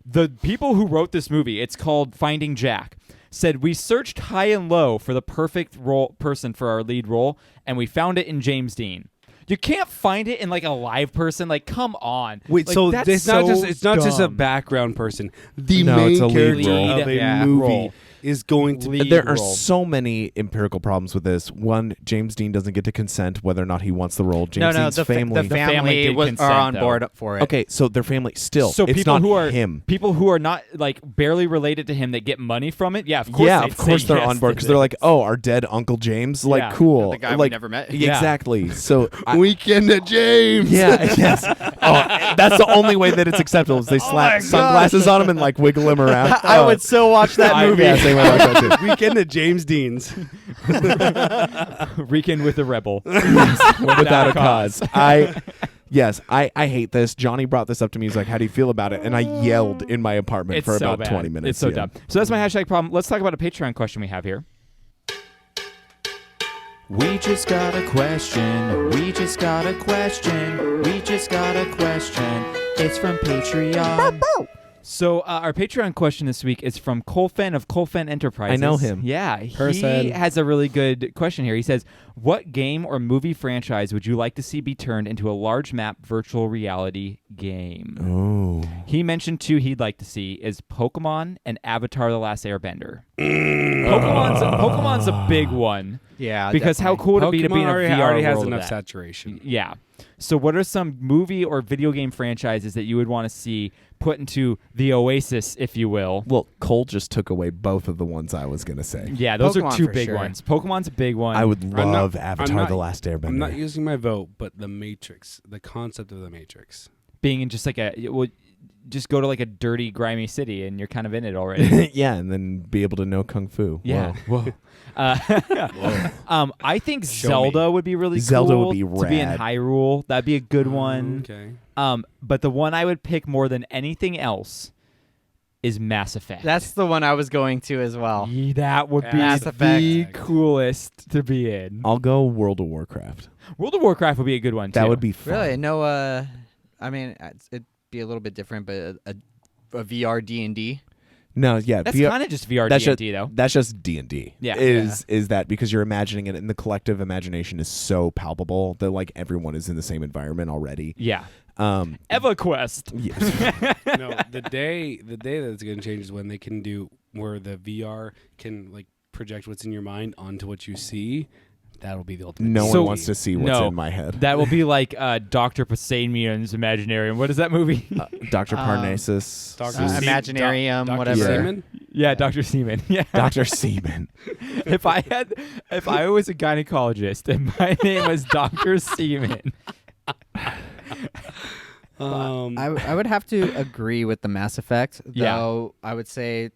The people who wrote this movie, it's called Finding Jack, said we searched high and low for the perfect person for our lead role, and we found it in James Dean. You can't find it in like a live person. Like, come on.
Wait,
Like,
so
that's
it's not
so
just a
dumb.
background person. The
No,
main
it's a lead
character
role.
of a
Yeah.
movie
Role.
is going to be.
There are
role.
so many empirical problems with this. One, James Dean doesn't get to consent whether or not he wants the role. James Dean's
the
family.
the
family
family
did
are
consent,
on
though.
board for it.
Okay, so their family still.
So
it's
people
not
who are
him.
people who are not like barely related to him that get money from it, yeah, of course.
Yeah,
they'd
of course
say
they're
yes
on board
to
because they're
this.
like, oh, our dead Uncle James, like
Yeah.
cool,
The guy we
like
never met.
Yeah.
exactly. So
Weekend at James.
yeah, yes. Oh, that's the only way that it's acceptable. Is they slap sunglasses on him and like wiggle him around.
I would so watch that movie.
Yeah, same way I like that too.
Weekend at James Dean's.
Weekend with a rebel.
Without a cause. I hate this. Johnny brought this up to me. He's like, how do you feel about it? And I yelled in my apartment
It's
for
so
about
bad.
20 minutes.
It's so
yeah.
dumb. So that's my hashtag problem. Let's talk about a Patreon question we have here. We just got a question. We just got a question. We just got a question. It's from Patreon. So our Patreon question this week is from Colfen of Colfen Enterprises.
I know him.
Yeah, he
Person.
has a really good question here. He says, what game or movie franchise would you like to see be turned into a large map virtual reality game?
Oh.
He mentioned two he'd like to see is Pokemon and Avatar: The Last Airbender. Pokemon's a big one.
Yeah,
Because how
definitely.
cool would it be to be in a
already,
VR
already has
world of
enough
that?
saturation.
Yeah. So what are some movie or video game franchises that you would want to see put into the Oasis, if you will?
Well, Cole just took away both of the ones I was going to say.
Yeah, those are
Pokemon
two
for
big
sure.
ones. Pokemon's a big one.
I would
I'm
love
not-
Avatar:
I'm not-
The Last Airbender.
I'm not using my vote, but the Matrix, the concept of the Matrix.
being in just like just go to like a dirty, grimy city and you're kind of in it already.
yeah, and then be able to know Kung Fu.
Yeah.
Whoa.
I think
Show
Zelda would be really
Zelda
cool
would be
to be in
rad.
Hyrule. That'd be a good one.
Okay.
But the one I would pick more than anything else is Mass Effect.
That's the one I was going to as well.
That would be
Mass
the
Effect.
coolest to be in.
I'll go World of Warcraft.
World of Warcraft would be a good one too.
That would be fun.
Really? No. I mean, it'd be a little bit different, but a VR D&D.
No, yeah.
That's
VR
kind of just VR
that's
D&D though.
That's just D&D.
Yeah.
Is that because you're imagining it and the collective imagination is so palpable that like everyone is in the same environment already.
Yeah.
Um
EverQuest.
yes.
No, the day that's going to change is when they can do where the VR can like project what's in your mind onto what you see. That'll be the ultimate.
No
So-
one wants to see what's
no.
in my head.
That will be like Dr. Poseidon's Imaginarium. What is that movie?
Dr. Parnassus.
Dr.
Imaginarium,
Dr.
whatever.
Seaman?
Yeah, Dr. Seaman. Yeah.
Dr. Seaman.
If I was a gynecologist and my name was Dr. Seaman.
I would have to agree with the Mass Effect,
Yeah.
though I would say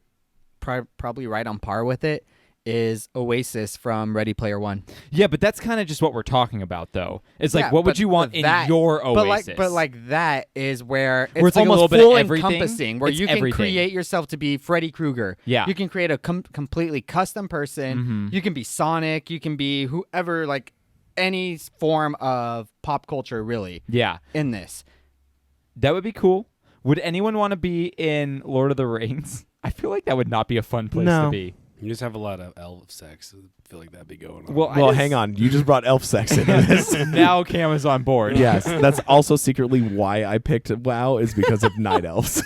probably right on par with it is Oasis from Ready Player One.
Yeah, but that's kind of just what we're talking about, though. It's like,
Yeah,
what would
but-
you want
but
in
that-
your Oasis?
But like that is where it's,
Where it's like a
almost
little bit of
full
everything.
encompassing, where
It's
you can
everything.
create yourself to be Freddy Krueger.
Yeah.
You can create a completely custom person. You can be Sonic. You can be whoever, like any form of pop culture, really,
yeah,
in this.
that would be cool. Would anyone want to be in Lord of the Rings? I feel like that would not be a fun place
No.
to be.
You just have a lot of elf sex. I feel like that'd be going on.
Well,
Well, hang on. You just brought elf sex into this.
Now Cam is on board.
Yes, that's also secretly why I picked WoW is because of night elves.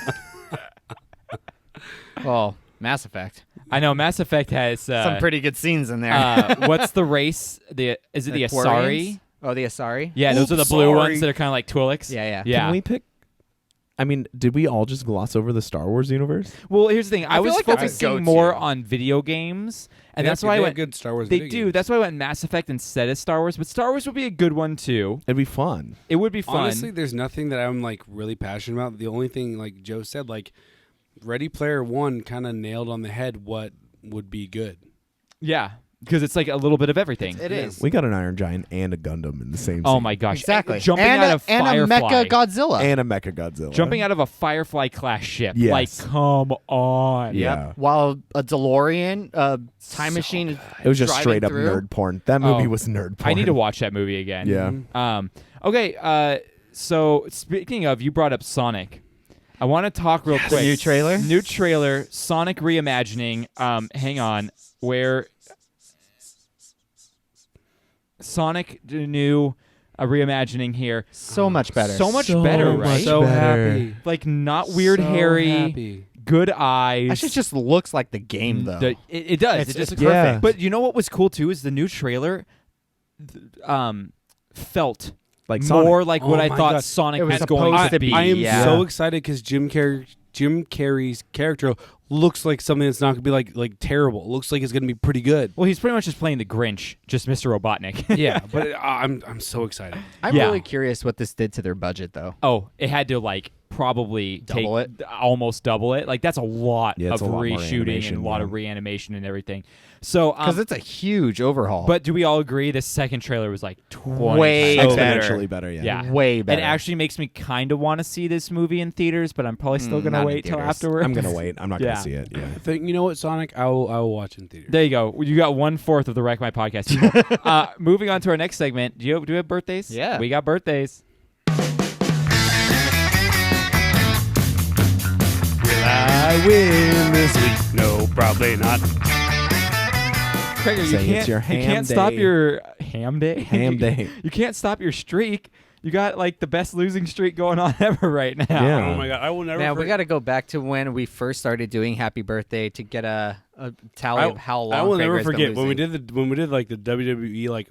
Well, Mass Effect.
I know Mass Effect has
Some pretty good scenes in there.
what's the race? Is it the Asari?
Quarians? Oh, the Asari.
Yeah, those are the blue ones that are kind of like Twi'leks.
Yeah, yeah.
Yeah.
Can we pick I mean, did we all just gloss over the Star Wars universe?
Well, here's the thing. I
feel
was
like that's a
focusing
go-to.
more on video games, and that's why I went.
good Star Wars.
They
video
do.
games.
That's why I went Mass Effect instead of Star Wars. But Star Wars would be a good one too.
It'd be fun.
It would be fun.
Honestly, there's nothing that I'm like really passionate about. The only thing, like Joe said, like Ready Player One kind of nailed on the head what would be good.
Yeah, because it's like a little bit of everything.
It is.
We got an Iron Giant and a Gundam in the same
Oh
scene.
my gosh!
Exactly.
Jumping
and
out of
and a
Firefly.
Mecha Godzilla.
And a Mecha Godzilla.
Jumping out of a Firefly class ship.
Yes.
Like, come on.
Yeah.
While a DeLorean, time machine is
It was just
driving
straight up
through.
nerd porn. That movie
Oh.
was nerd porn.
I need to watch that movie again.
Yeah.
Okay. So speaking of, you brought up Sonic. I want to talk real quick.
New trailer?
New trailer. Sonic reimagining. Hang on. Where Sonic new reimagining here.
So much better.
So much better, right?
So
better.
happy.
Like not weird,
So
hairy,
happy.
good eyes.
Actually, just looks like the game, though.
It does.
It's
It just
perfect.
Yeah.
But you know what was cool too is the new trailer felt
Like
more
Sonic.
like what
Oh
I
my
thought
God.
Sonic
It was
was going
supposed
to
to
be.
I am
Yeah.
so excited because Jim Carrey's character looks like something that's not going to be like terrible. It looks like it's going to be pretty good.
Well, he's pretty much just playing the Grinch, just Mr. Robotnik.
Yeah, but I'm so excited.
I'm
Yeah.
really curious what this did to their budget, though.
Oh, it had to like probably
Double
almost double it. Like that's a lot
Yeah, it's
of
a lot more
reshooting and
animation,
a lot
yeah.
of reanimation and everything. So,
Because it's a huge overhaul.
but do we all agree the second trailer was like 20
Way
times
better.
Exponentially better, yeah.
Yeah.
way better.
It actually makes me kind of want to see this movie in theaters, but I'm probably still gonna
not in
wait till
theaters.
afterwards.
I'm going to wait. I'm not going
Yeah.
to see it. Yeah.
I think you know what, Sonic. I will watch in theater.
There you go. You got 1/4 of the Wreck My Podcast people. Moving on to our next segment. Do we have birthdays?
Yeah.
We got birthdays.
Will I win this week? No, probably not.
Craig, you
Say
can't,
it's your
you
ham
can't stop
day.
your ham day.
Ham day.
You can't stop your streak. You got like the best losing streak going on ever right now.
Yeah.
Oh my God, I will never.
Now, we
forget.
got to go back to when we first started doing Happy Birthday to get a tally of how long
I will
Craig
never
has been
forget when we
losing.
did like the WWE like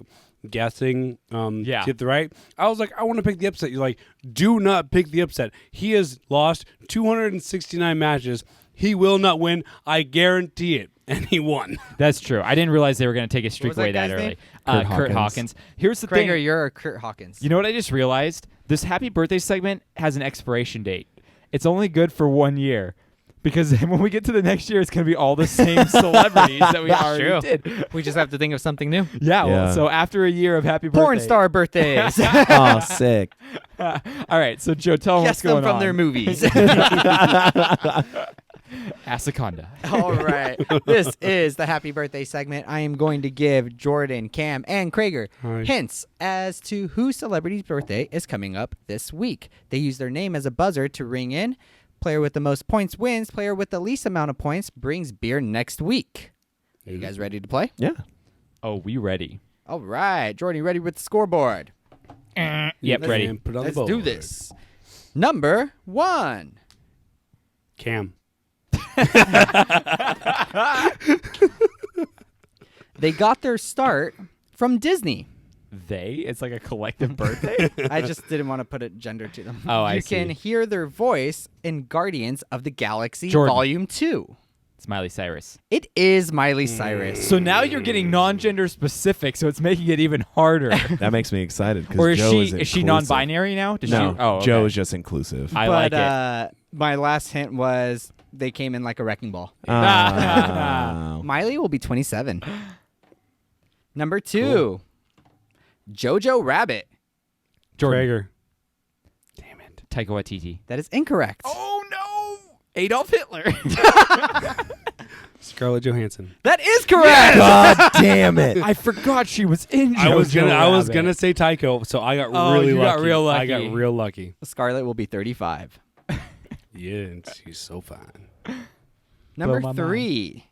guessing
Yeah.
get the right. I was like, I want to pick the upset. You're like, do not pick the upset. He has lost 269 matches. He will not win. I guarantee it. And he won.
That's true. I didn't realize they were going to take a streak
was that
away that
guy's
early.
name?
Kurt
Kurt
Hawkins.
Hawkins. Here's the
Craig,
thing.
you're Kurt Hawkins.
You know what I just realized? This Happy Birthday segment has an expiration date. It's only good for 1 year. Because when we get to the next year, it's going to be all the same celebrities that we already did.
We just have to think of something new.
Yeah, well,
Yeah.
so after a year of Happy Birthday.
Porn star birthdays.
Oh, sick.
All right, so Joe, tell them what's
Guess them
going
from
on.
their movies.
Asaconda.
All right. This is the Happy Birthday segment. I am going to give Jordan, Cam, and Krager
Hi.
hints as to whose celebrity's birthday is coming up this week. They use their name as a buzzer to ring in. Player with the most points wins. Player with the least amount of points brings beer next week. Are you guys ready to play?
Yeah.
Oh, we ready?
All right. Jordan, you ready with the scoreboard?
Yep, ready.
And put it on
Let's
the
do
board.
this. Number 1.
Cam.
They got their start from Disney.
They? It's like a collective birthday?
I just didn't want to put a gender to them.
Oh, I
You
see.
can hear their voice in Guardians of the Galaxy
Jordan.
Volume 2.
It's Miley Cyrus.
It is Miley Cyrus.
So now you're getting non-gender specific, so it's making it even harder.
That makes me excited.
Or is
Joe
she
is
is she
inclusive.
non-binary now? Does
No,
she? Oh, okay.
Joe is just inclusive.
I
but
like it.
my last hint was they came in like a wrecking ball.
Oh.
Miley will be 27. Number 2. Jojo Rabbit.
Jordan.
Krager.
Damn it. Taika Waititi.
That is incorrect.
Oh no! Adolf Hitler.
Scarlett Johansson.
That is correct.
God damn it.
I forgot she was in
I was
Jojo
gonna
Rabbit.
say Tycho, so I got
Oh,
really
you
lucky.
got real
I
lucky.
got real lucky.
Scarlett will be 35.
Yeah, and she's so fine.
Number
my
3.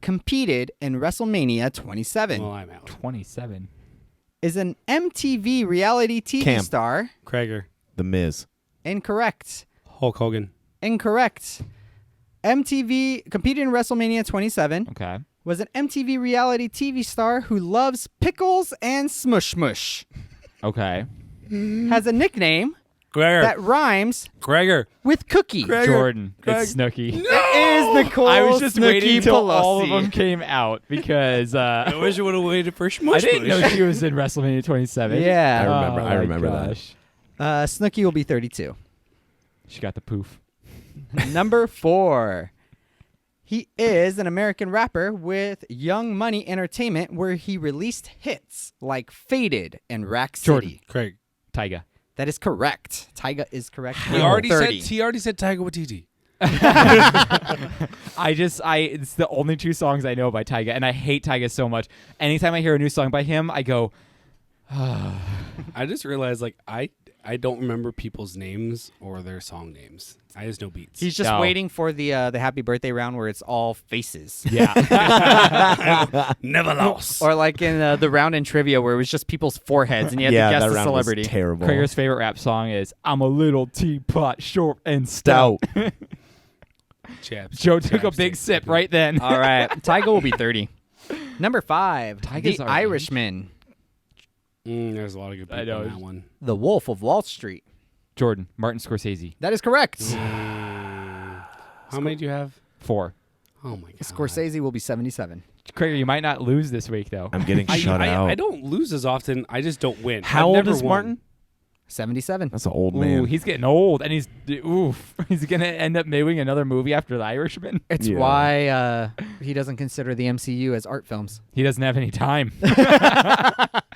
Competed in WrestleMania 27.
Well, I'm out.
27.
Is an MTV reality TV
Cam.
star.
Krager.
The Miz.
Incorrect.
Hulk Hogan.
Incorrect. MTV competed in WrestleMania 27.
Okay.
Was an MTV reality TV star who loves pickles and smush mush.
Okay.
Has a nickname
Gregor.
that rhymes
Gregor.
with cookie.
Jordan. It's Snooki.
It is Nicole.
I was just waiting
Snooki
until all of
Pelosi.
them came out because
I wish you would have waited for Shmush.
I didn't know she was in WrestleMania 27.
Yeah.
I remember that.
gosh.
Snooki will be 32.
She got the poof.
Number 4. He is an American rapper with Young Money Entertainment, where he released hits like Faded and Rack City.
Jordan.
Craig.
Tyga.
That is correct. Tyga is correct.
He already
30.
said Tiger Waititi.
It's the only 2 songs I know by Tyga, and I hate Tyga so much. Anytime I hear a new song by him, I go,
I just realized, like, I don't remember people's names or their song names. I just know beats.
He's just
No.
waiting for the happy birthday round where it's all faces.
yeah.
never lost.
Or like in the round in trivia where it was just people's foreheads and you had
Yeah,
to guess
that
the
round
celebrity.
was terrible.
Krager's favorite rap song is I'm a little teapot, short and stout.
Chaps.
Joe took a
Chapstick.
big sip right then.
All right. Tyga will be 30. Number 5.
Tyga's
The
our age.
Irishman.
There's a lot of good
I
people
know.
on that one.
The Wolf of Wall Street.
Jordan. Martin Scorsese.
That is correct.
How many do you have?
4.
Oh my god.
Scorsese will be 77.
Krager, you might not lose this week, though.
I'm getting shut out.
I don't lose as often. I just don't win.
How
I've
old
never
is
won.
Martin?
77.
That's an old
Ooh,
man.
he's getting old, and he's going to end up making another movie after The Irishman.
It's
Yeah.
why he doesn't consider the MCU as art films.
He doesn't have any time.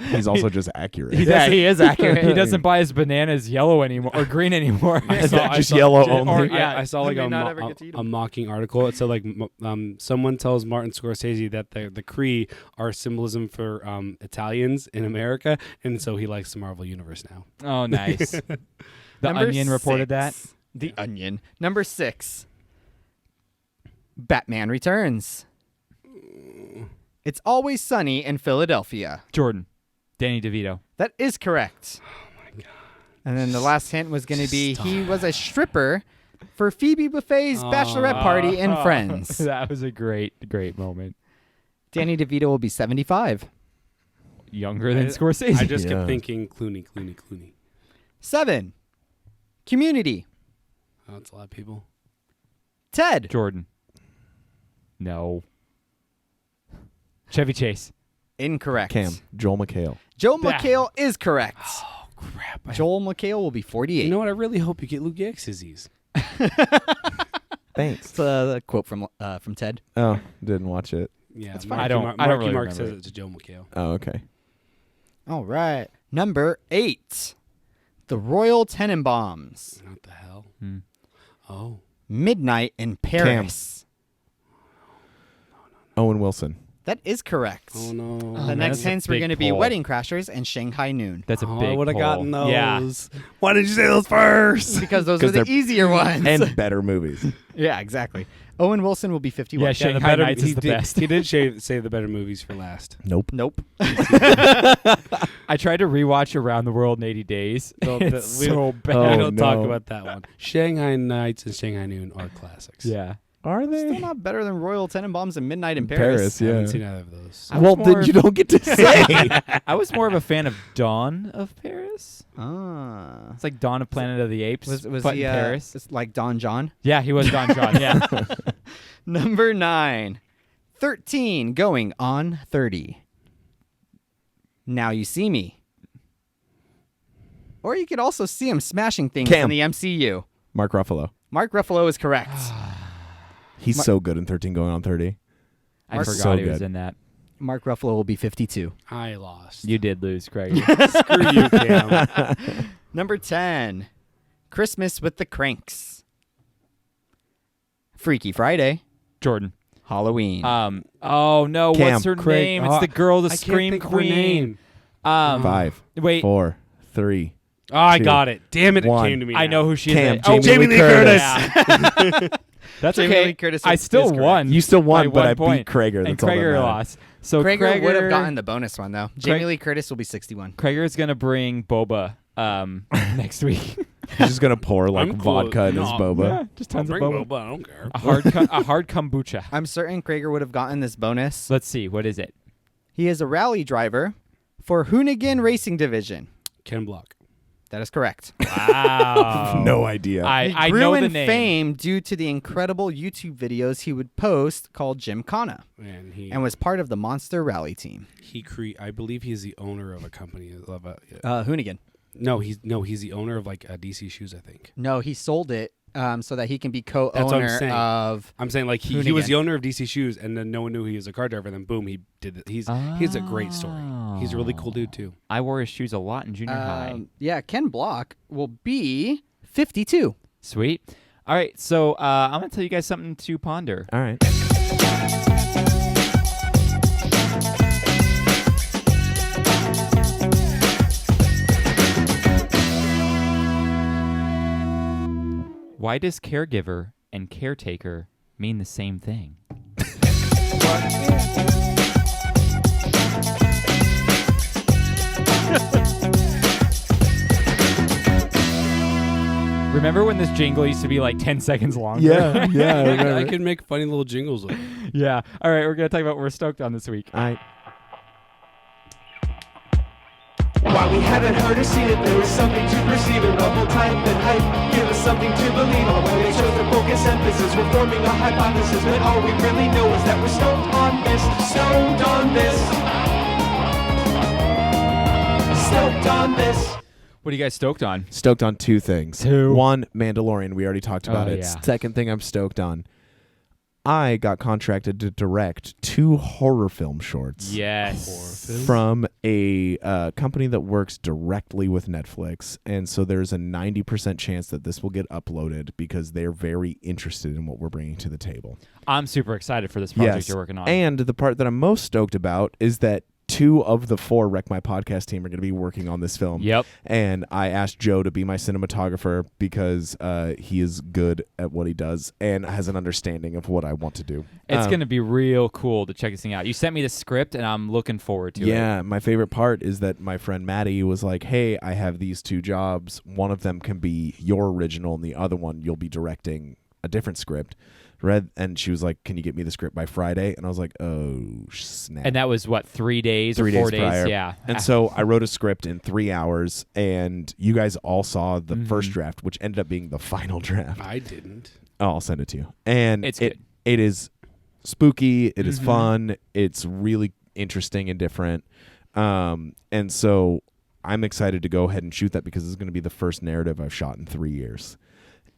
He's also just accurate.
doesn't-
he is accurate.
He doesn't buy his bananas yellow anymore or green anymore.
Just yellow only.
Yeah,
I saw like
I may
a,
not ever get to eat 'em.
a mocking article. It said like someone tells Martin Scorsese that the Kree are symbolism for Italians in America, and so he likes the Marvel universe now.
Oh, nice. The
Number
Onion reported that.
6. The Onion. Number 6. Batman Returns. It's Always Sunny in Philadelphia.
Jordan. Danny DeVito.
That is correct. Oh my god. And then the last hint was going to be he was a stripper for Phoebe Buffet's bachelorette party in Friends.
That was a great moment.
Danny DeVito will be 75.
Younger than Scorsese.
I just
Yeah.
kept thinking Clooney.
7. Community.
Oh, that's a lot of people.
Ted.
Jordan. No. Chevy Chase.
Incorrect.
Cam. Joel McHale.
Joel
Bah.
McHale is correct.
Oh crap!
Joel McHale will be 48.
You know what? I really hope you get Lou Gehrig's disease.
Thanks.
It's a quote from Ted.
Oh, didn't watch it.
Yeah,
That's
Marky
fine. I don't
Mark,
really
Mark
remember
says
it.
it to Joe McHale.
Oh, okay.
All right. Number 8. The Royal Tenenbaums.
What the hell?
Hmm.
Oh,
Midnight in Paris.
Owen Wilson.
That is correct.
oh no!
The
man,
next
that's a
hints were
big
going to be
pull.
Wedding Crashers and Shanghai Noon.
That's a
Oh,
big
I would have
pull.
gotten those.
Yeah.
Why did you say those first?
Because those are
'Cause
the
they're-
easier ones.
And better movies.
yeah, exactly. Owen Wilson will be 51.
Yeah, Shanghai Nights is the best.
He did say the better movies for last.
Nope.
Nope.
I tried to rewatch Around the World in 80 Days.
So
It's so bad.
Oh,
we don't talk
no.
about that one. Shanghai Nights and Shanghai Noon are classics.
Yeah.
Are they?
Still not better than Royal Tenenbaums and Midnight in
Paris,
I
yeah.
haven't seen either of those.
I
Well,
was more-
then you don't get to say.
I was more of a fan of Dawn of Paris.
Ah.
It's like Dawn of Planet of the Apes,
Was
but
he
in Paris.
it's like Don John?
Yeah, he was Don John. Yeah.
Number 9. 13 going on 30. Now You See Me. Or you could also see him smashing things
Cam.
in the MCU.
Mark Ruffalo.
Mark Ruffalo is correct.
He's so good in 13 going on 30.
I
Mark's
forgot
so
he was
good.
in that.
Mark Ruffalo will be 52.
I lost.
You did lose, Craig.
Screw you, Cam.
Number 10. Christmas with the Cranks. Freaky Friday.
Jordan.
Halloween.
Oh no,
Cam.
what's her
Craig.
name? It's
Oh,
the girl, the
I can't
Scream
think of her
Queen.
name.
5,
Wait,
4, 3.
Oh, I
2,
got it. Damn it! It
1.
came to me.
I
now.
know who she
Cam,
is.
Jamie Lee
Curtis.
Yeah. That's
Jamie
okay.
Lee Curtis
I
is
still
correct.
won.
You still won,
by
but
1
I
point.
beat Krager.
And
That's all that
Krager
matters.
lost. So
Krager would have
Krager-
gotten the bonus one, though. Jamie Lee Curtis will be 61.
Krager's gonna bring boba next week.
He's just going to pour like
I'm cool.
vodka in his
No,
boba.
Yeah, just
I'll
tons of
bring
boba.
boba. I don't care.
A hard kombucha.
I'm certain Krager would have gotten this bonus.
Let's see. What is it?
He is a rally driver for Hoonigan Racing Division.
Ken Block.
That is correct.
Wow.
No idea.
I
Grew
know
in
the name.
fame due to the incredible YouTube videos he would post called Gymkhana, and was part of the Monster Rally team.
I believe he's the owner of a company.
Hoonigan.
No, he's the owner of like DC Shoes, I think.
No, he sold it so that he can be
That's what I'm
co-owner
saying.
of.
I'm saying like he
Hoonigan.
was the owner of DC Shoes, and then no one knew he was a car driver. And then boom, he did it. He's a great story. He's a really cool dude too.
I wore his shoes a lot in junior high.
Yeah, Ken Block will be 52.
Sweet. All right, so I'm going to tell you guys something to ponder.
All right.
Why does caregiver and caretaker mean the same thing? Remember when this jingle used to be like 10 seconds longer?
Yeah.
I can make funny little jingles with it.
Yeah. All right, we're going to talk about what we're stoked on this week.
All right.
Why we haven't heard or seen it, there is something to perceive. A novel type and hype, give us something to believe on. When they chose to focus emphasis, we're forming a hypothesis. But all we really know is that we're stoked on this, stoked on this, stoked on this.
What are you guys stoked on?
Stoked on two things. One, Mandalorian. We already talked about it.
yeah.
Second thing I'm stoked on. I got contracted to direct 2 horror film shorts.
Yes.
From a company that works directly with Netflix. And so there's a 90% chance that this will get uploaded because they're very interested in what we're bringing to the table.
I'm super excited for this project you're working on.
And the part that I'm most stoked about is that 2 of the 4 Wreck My Podcast team are going to be working on this film.
Yep.
And I asked Joe to be my cinematographer because he is good at what he does and has an understanding of what I want to do.
It's going to be real cool to check this thing out. You sent me the script, and I'm looking forward to it.
Yeah, my favorite part is that my friend Maddie was like, hey, I have these 2 jobs. One of them can be your original, and the other one you'll be directing a different script. And she was like, can you get me the script by Friday? And I was like, oh, snap.
And that was, what, 3 days
3
or 4
days
days?
prior.
Yeah.
And so I wrote a script in 3 hours, and you guys all saw the first draft, which ended up being the final draft.
I didn't.
Oh, I'll send it to you. And
It's good.
It is spooky. It is fun. It's really interesting and different. And so I'm excited to go ahead and shoot that because this is going to be the first narrative I've shot in 3 years.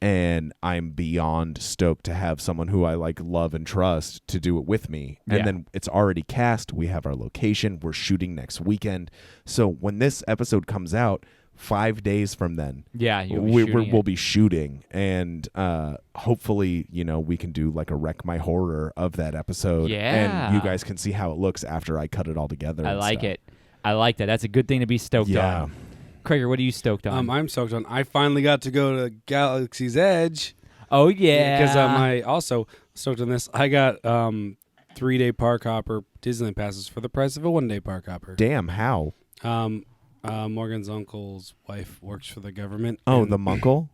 And I'm beyond stoked to have someone who I love and trust to do it with me. And then it's already cast. We have our location. We're shooting next weekend. So when this episode comes out, 5 days from then, we'll be shooting. And hopefully, we can do like a Wreck My Horror of that episode.
Yeah.
And you guys can see how it looks after I cut it all together.
I
and
like
stuff.
it. I like that. That's a good thing to be stoked on. Krager, what are you stoked on?
I'm stoked on. I finally got to go to Galaxy's Edge.
Oh, yeah.
Because I also stoked on this. I got 3-day park hopper Disneyland passes for the price of a 1-day park hopper.
Damn, how?
Morgan's uncle's wife works for the government.
Oh,
and-
the Munkle?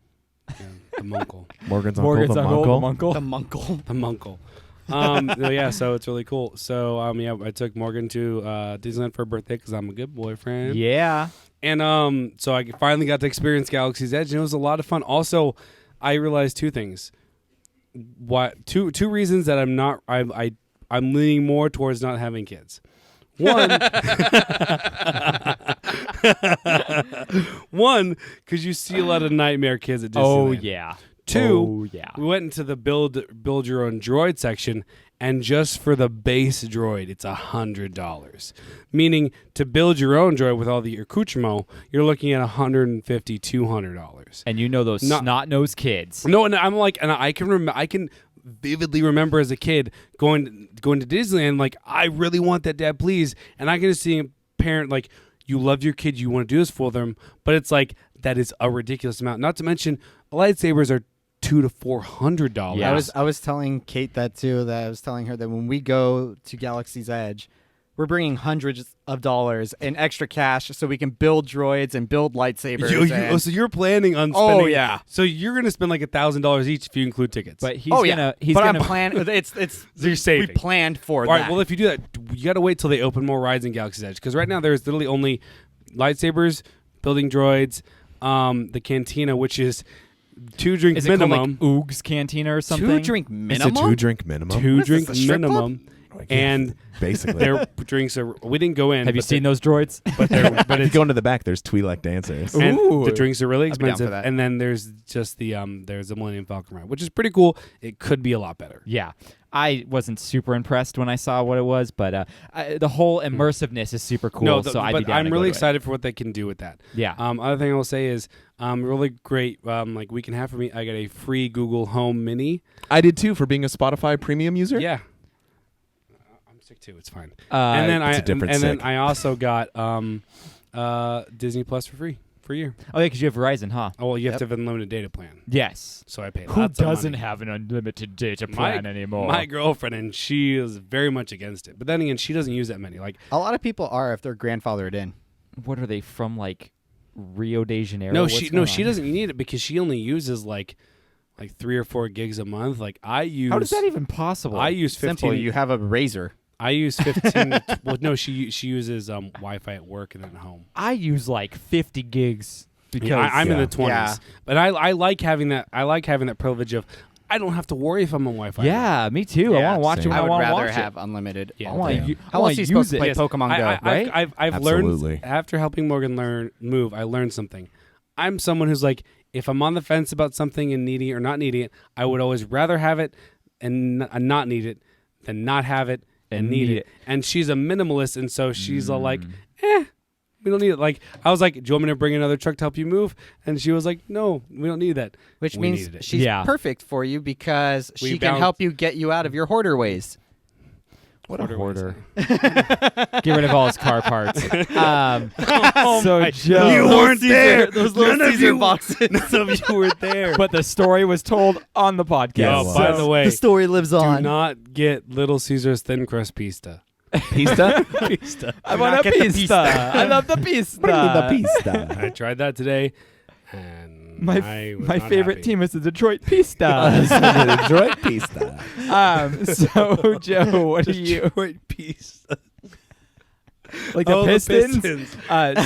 Yeah, the Munkle.
Morgan's
Morgan's
uncle, the
uncle,
Munkle?
the
Munkle.
The Munkle. So it's really cool. So I took Morgan to Disneyland for her birthday because I'm a good boyfriend.
Yeah.
And so I finally got to experience Galaxy's Edge, and it was a lot of fun. Also, I realized 2 things. Two reasons that I'm leaning more towards not having kids. One, because you see a lot of nightmare kids at Disneyland.
Oh, yeah.
2, we went into the build your own droid section, and just for the base droid, it's $100. Meaning to build your own droid with all the accoutrement, you're looking at $150, $200.
And those snot-nosed kids.
No, and I'm like, and I can vividly remember as a kid going to Disneyland, like, I really want that, Dad, please. And I can just see a parent like, you love your kids, you want to do this for them, but it's like that is a ridiculous amount. Not to mention, lightsabers are $200 to $400.
Yeah.
I was telling Kate that too. That I was telling her that when we go to Galaxy's Edge, we're bringing hundreds of dollars in extra cash so we can build droids and build lightsabers.
So you're planning on spending?
Oh yeah.
So you're going to spend like $1,000 each if you include tickets.
But he's
I'm
gonna
planning. It's
So you're saving.
we planned for
All
that.
right. Well, if you do that, you got to wait till they open more rides in Galaxy's Edge because right now there's literally only lightsabers, building droids, the Cantina, which is 2 drink
Is it
minimum.
called like Oog's Cantina or something?
2 drink
It's
minimum.
a 2 drink minimum.
2
What is
drink
this, a strip club?
minimum. And
basically.
their drinks are. We didn't go in.
Have you
but
seen those droids?
But they're. But
if you
it's
go into the back, there's Twi'lek dancers.
and
Ooh.
the drinks are really
I'd be down for
expensive.
that.
And then there's just the there's the Millennium Falcon ride, which is pretty cool. It could be a lot better.
Yeah. I wasn't super impressed when I saw what it was, but the whole immersiveness is super cool. So I'd be
but
down
I'm
to go
really
to it.
excited for what they can do with that.
Yeah.
Other thing I will say is really great. Like week and a half for me, I got a free Google Home Mini.
I did too, for being a Spotify premium user.
Yeah. I'm sick too. It's fine. And then
it's a different
then
sick.
I also got Disney Plus for free for a year.
Oh, yeah, because you have Verizon, huh?
Oh well, you have to have an unlimited data plan.
Yes.
So I paid.
Who
lots of
doesn't
money.
have an unlimited data plan anymore?
My girlfriend, and she is very much against it. But then again, she doesn't use that many. Like
A lot of people are if they're grandfathered in.
What are they from, like Rio de Janeiro?
no,
What's
she
going on?
doesn't need it because she only uses like 3 or 4 gigs a month. Like I use.
How is that even possible?
I use 15.
Simple. You have a razor.
I use 15. Well, no, she uses Wi-Fi at work and then at home.
I use like 50 gigs because
Yeah, I'm in
Yeah.
the 20s,
Yeah.
but I like having that. I like having that privilege of I don't have to worry if I'm on Wi-Fi.
Yeah, me too. I
Yeah,
want to watch it
same.
when
I
I
would
want to
rather
watch
have
it.
unlimited.
Yeah.
I want
Damn.
to
How else are you supposed to play
Yes.
Pokemon Go, right?
I've
Absolutely.
learned after helping Morgan move. I learned something. I'm someone who's like, if I'm on the fence about something and needing it or not needing it, I would always rather have it and not need it than not have it and need it. And she's a minimalist, and so she's all like, we don't need it. Like I was like, do you want me to bring another truck to help you move? And she was like, no, we don't need that.
Which
We
means
needed it.
she's
Yeah.
perfect for you because
We
she can
bounce-
help you get you out of your hoarder ways.
What a
Hoarder
hoarder. Get rid of all his car parts. So, Joe.
You weren't there.
Those little Caesar boxes.
None of you were there.
But the story was told on the podcast.
Oh, by the way,
The story lives
do
on.
not get Little Caesar's thin crust pista.
Pista?
Pista.
I want a
get the
pista. I love the pista.
Bring me the pista.
I tried that today, and
My
I was
my
not
favorite
happy.
team is the Detroit Pistas.
Detroit pista.
So Joe, what do you
Detroit pista.
like the
Oh, the
Pistons?
Pistons.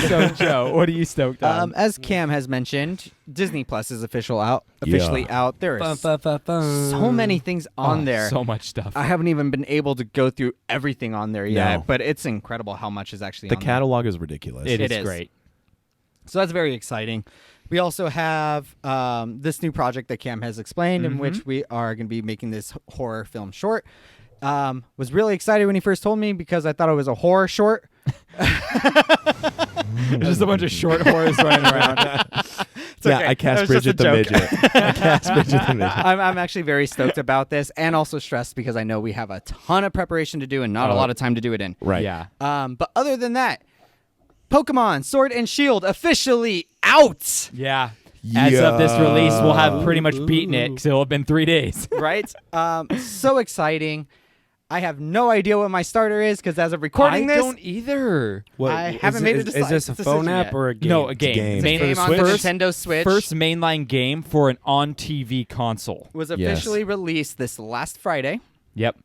So Joe, what are you stoked on?
As Cam has mentioned, Disney Plus is officially out. There is so many things on
Oh,
there.
so much stuff.
I haven't even been able to go through everything on there yet,
No.
but it's incredible how much is actually
The
on
catalog is ridiculous.
It
it
is
is.
great.
there. So that's very exciting. We also have this new project that Cam has explained, in which we are going to be making this horror film short. Was really excited when he first told me because I thought it was a horror short.
There's just a bunch of short horrors running around.
Yeah,
okay.
I
That
cast
was just a
Bridget the
joke.
midget. I cast Bridget the midget.
I'm actually very stoked about this and also stressed because I know we have a ton of preparation to do and not a lot of time to do it in.
Right.
Yeah.
But other than that, Pokemon Sword and Shield officially out,
Yeah. As of this release, we'll have pretty much beaten it because it'll have been 3 days.
right? So exciting. I have no idea what my starter is because as of recording
I
this,
don't either.
What,
I haven't made a
Is this a
decision
phone
yet.
app or a game?
No, a game.
game.
Main-
game on the
first,
Nintendo Switch
first mainline game for an on-TV console.
was
Yes.
officially released this last Friday.
Yep.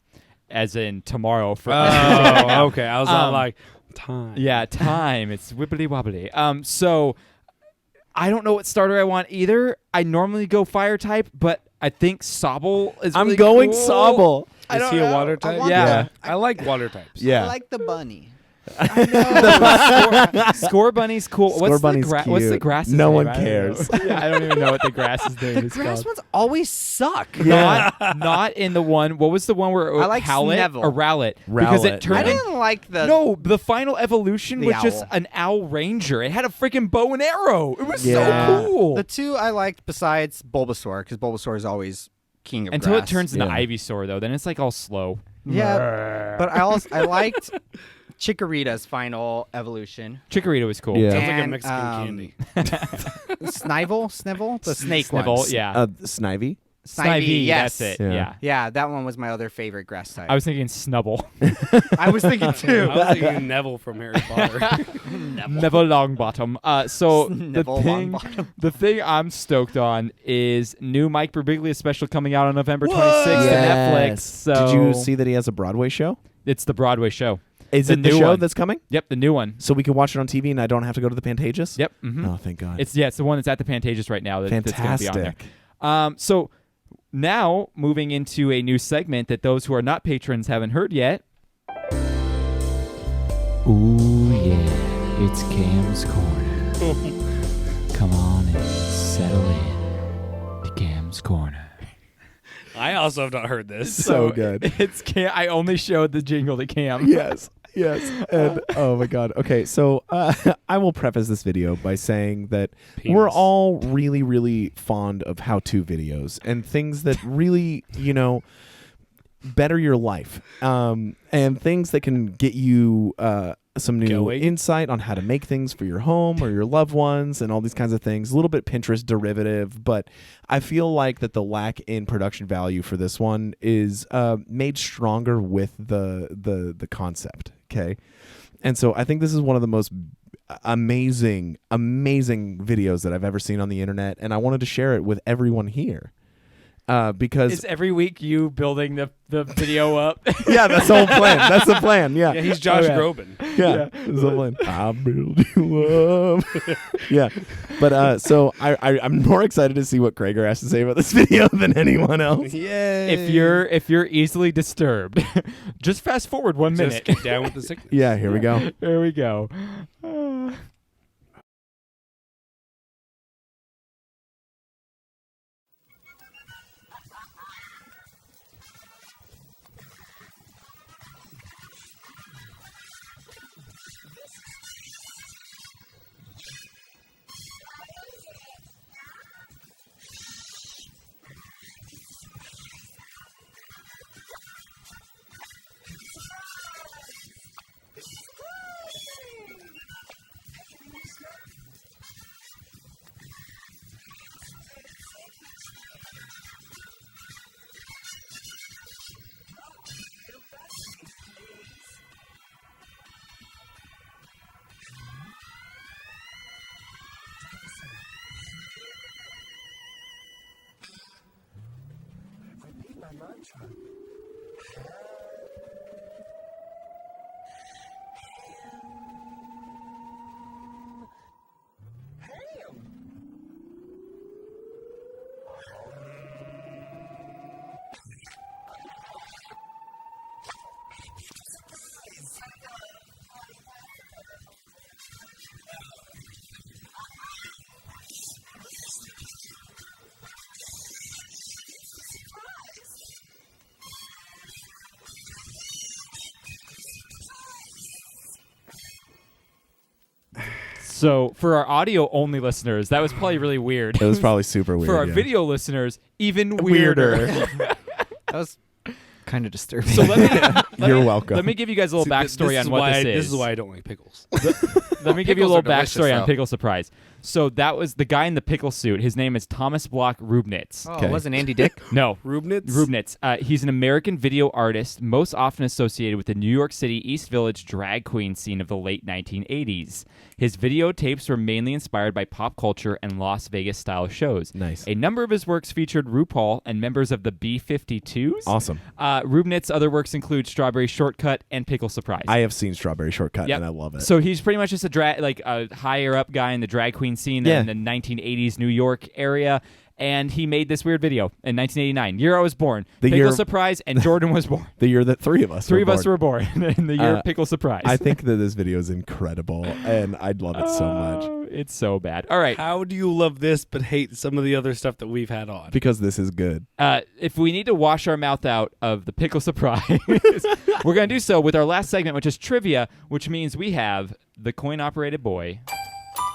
As in tomorrow. For
Oh, okay. I was not like time.
Yeah, time. It's wibbly wobbly. So I don't know what starter I want either. I normally go fire type, but I think Sobble is
I'm
really
going
cool.
Sobble.
I
Is
don't
he a
know.
water
I
type?
want
Yeah.
I like water types.
Yeah.
I like the bunny.
Score Bunny's cool.
Score
what's
Bunny's
what's the
cute.
grass's
No
name?
one
I don't
cares.
know. Yeah, I don't even know what the grass's name
The
is
grass
called.
ones always suck.
Not in the one. What was the one where
I like
Howlet
Snevel.
or Rowlet? Because
Rowlet,
it turned
I
yeah.
didn't like the.
No, the final evolution
The
was just
owl.
an owl ranger. It had a freaking bow and arrow. It was
Yeah.
so cool.
The two I liked besides Bulbasaur because Bulbasaur is always king of
Until
grass.
it turns into
Yeah.
Ivysaur, though, then it's like all slow.
Yeah, but I liked Chikorita's final evolution.
Chikorita was cool.
Yeah.
Sounds like a
And,
Mexican candy.
Snivel, the snake
Snivel,
ones.
yeah.
Snivy.
Snivy, yes.
That's it.
Yeah.
Yeah.
Yeah, that one was my other favorite grass type.
I was thinking Snubble.
I was thinking too.
I was thinking Neville from Harry Potter.
Neville Longbottom. So
Neville Longbottom.
the thing I'm stoked on is new Mike Birbiglia special coming out on November 26th to Netflix. So
Did you see that he has a Broadway show?
It's the Broadway show.
Is
The
it the
new
show
one.
that's coming?
Yep, the new one.
So we can watch it on TV and I don't have to go to the Pantages?
Yep. Mm-hmm.
Oh, thank God.
It's the one that's at the Pantages right now. That's going to be on there.
Fantastic.
So now moving into a new segment that those who are not patrons haven't heard yet. Ooh yeah, it's Cam's Corner. Come on and settle in to Cam's Corner.
I also have not heard this.
So good.
It's Cam. I only showed the jingle to Cam.
Yes. And oh my God. Okay, so I will preface this video by saying that we're all really, really fond of how-to videos and things that really, better your life, and things that can get you some new insight on how to make things for your home or your loved ones and all these kinds of things. A little bit Pinterest derivative, but I feel like that the lack in production value for this one is made stronger with the concept. Okay, and so I think this is one of the most amazing videos that I've ever seen on the internet, and I wanted to share it with everyone here. Because
is every week you building the video up?
Yeah, that's the whole plan. That's the plan. Yeah,
he's Josh Groban.
Yeah, that's the plan. I'll build you up. Yeah, but so I'm more excited to see what Krager has to say about this video than anyone else.
Yay!
If you're easily disturbed, just fast forward 1 minute.
Just get down with the sickness.
Yeah, here we go.
There we go. So for our audio only listeners, that was probably really weird.
It was probably super weird.
For our video listeners, even weirder.
That was kind of disturbing.
So
You're welcome.
Let me give you guys a little backstory on what this is.
This is why I don't like pickles.
Let me give you a little
delicious,
backstory on
though.
Pickle Surprise. So that was the guy in the pickle suit. His name is Thomas Bloch Rubnitz.
Oh, it wasn't Andy Dick?
No.
Rubnitz?
He's an American video artist, most often associated with the New York City East Village drag queen scene of the late 1980s. His videotapes were mainly inspired by pop culture and Las Vegas-style shows.
Nice.
A number of his works featured RuPaul and members of the B-52s.
Awesome.
Rubnitz's other works include Strawberry Shortcut and Pickle Surprise.
I have seen Strawberry Shortcut,
Yep.
and I love it.
So he's pretty much just a higher up guy in the drag queen scene in the 1980s New York area. And he made this weird video in 1989, year I was born. Pickle Surprise, and Jordan was born.
The year that three of us
were born in the year Pickle Surprise.
I think that this video is incredible, and I'd love it so much.
It's so bad. All right.
How do you love this but hate some of the other stuff that we've had on?
Because this is good.
If we need to wash our mouth out of the Pickle Surprise, we're going to do so with our last segment, which is trivia, which means we have the coin-operated boy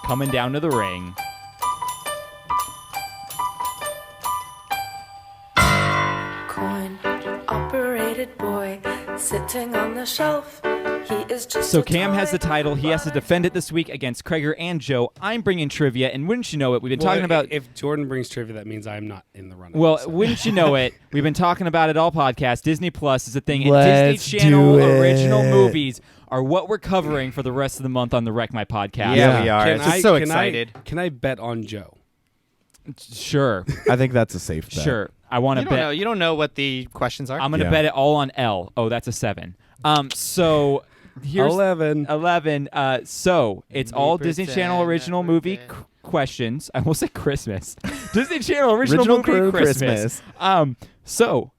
coming down to the ring.
Coin-operated boy sitting on the shelf. He is just
So Cam has the title. He has to defend it this week against Krager and Joe. I'm bringing trivia, and wouldn't you know it, we've been talking about...
If Jordan brings trivia, that means I'm not in the running.
Well,
so.
wouldn't you know it, we've been talking about it all podcast. Disney Plus is a thing, and
Let's
Disney Channel
do it.
original movies are what we're covering for the rest of the month on the Wreck My Podcast.
Yeah, we are.
Can
Just so excited.
Can I bet on Joe?
Sure.
I think that's a safe bet.
Sure. I want to
You
bet.
don't know. You don't know what the questions are.
I'm going to
Yeah.
bet it all on L. Oh, that's a 7. So here's
11.
11. So it's all Disney
pretend
Channel
that
original
we're
movie
dead.
questions. I almost said Christmas. Disney Channel original movie
Crew
Christmas. So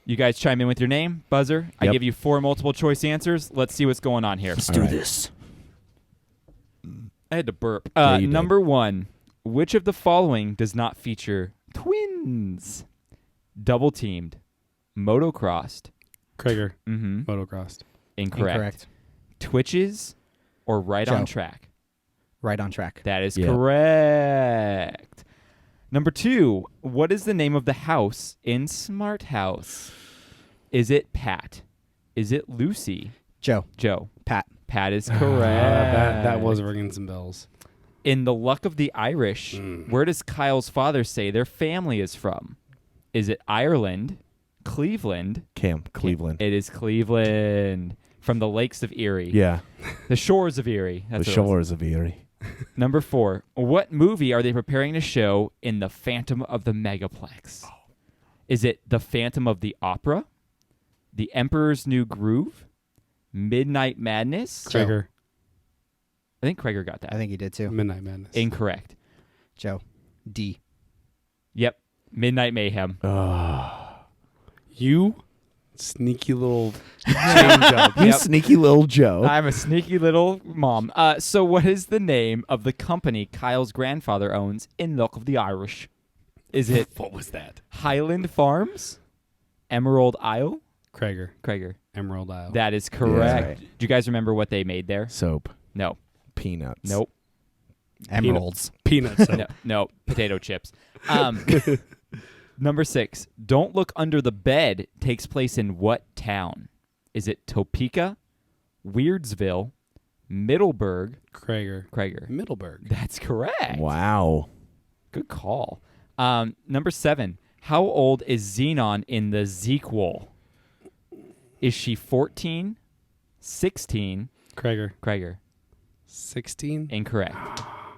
you guys chime in with your name, buzzer. I
Yep.
give you 4 multiple choice answers. Let's see what's going on here.
Let's do
this.
I had to burp.
Yeah, you did.
Number 1. Which of the following does not feature twins? Double teamed, motocrossed.
Krager.
Mm-hmm.
Motocrossed.
Incorrect. Twitches or right on
Joe.
track?
Right on track.
That is
Yeah.
correct. Number 2. What is the name of the house in Smart House? Is it Pat? Is it Lucy?
Joe.
Joe.
Pat.
Pat is correct.
That was ringing some bells.
In The Luck of the Irish, where does Kyle's father say their family is from? Is it Ireland, Cleveland?
Cleveland.
It is Cleveland. From the lakes of Erie.
Yeah.
The shores of Erie. That's
The
what it was.
shores of Erie.
Number 4. What movie are they preparing to show in the Phantom of the Megaplex? Is it The Phantom of the Opera? The Emperor's New Groove? Midnight Madness?
Krager.
I think Krager got that.
I think he did too.
Midnight Madness.
Incorrect.
Joe. D.
Yep. Midnight Mayhem.
You sneaky little change up.
You sneaky little Joe.
I'm a sneaky little mom. So what is the name of the company Kyle's grandfather owns in Luck of the Irish? Is it
What was that?
Highland Farms? Emerald Isle?
Krager.
Krager.
Emerald Isle.
That is correct.
right.
Do you guys remember what they made there?
Soap.
No.
Peanuts.
Nope.
Emeralds.
Peanuts. So.
No. Potato chips. Number 6. Don't Look Under the Bed takes place in what town? Is it Topeka, Weirdsville, Middleburg, Krager?
Middleburg.
That's correct.
Wow.
Good call. Number 7. How old is Xenon in the Zequel? Is she 14, 16?
Krager.
Krager.
16.
Incorrect.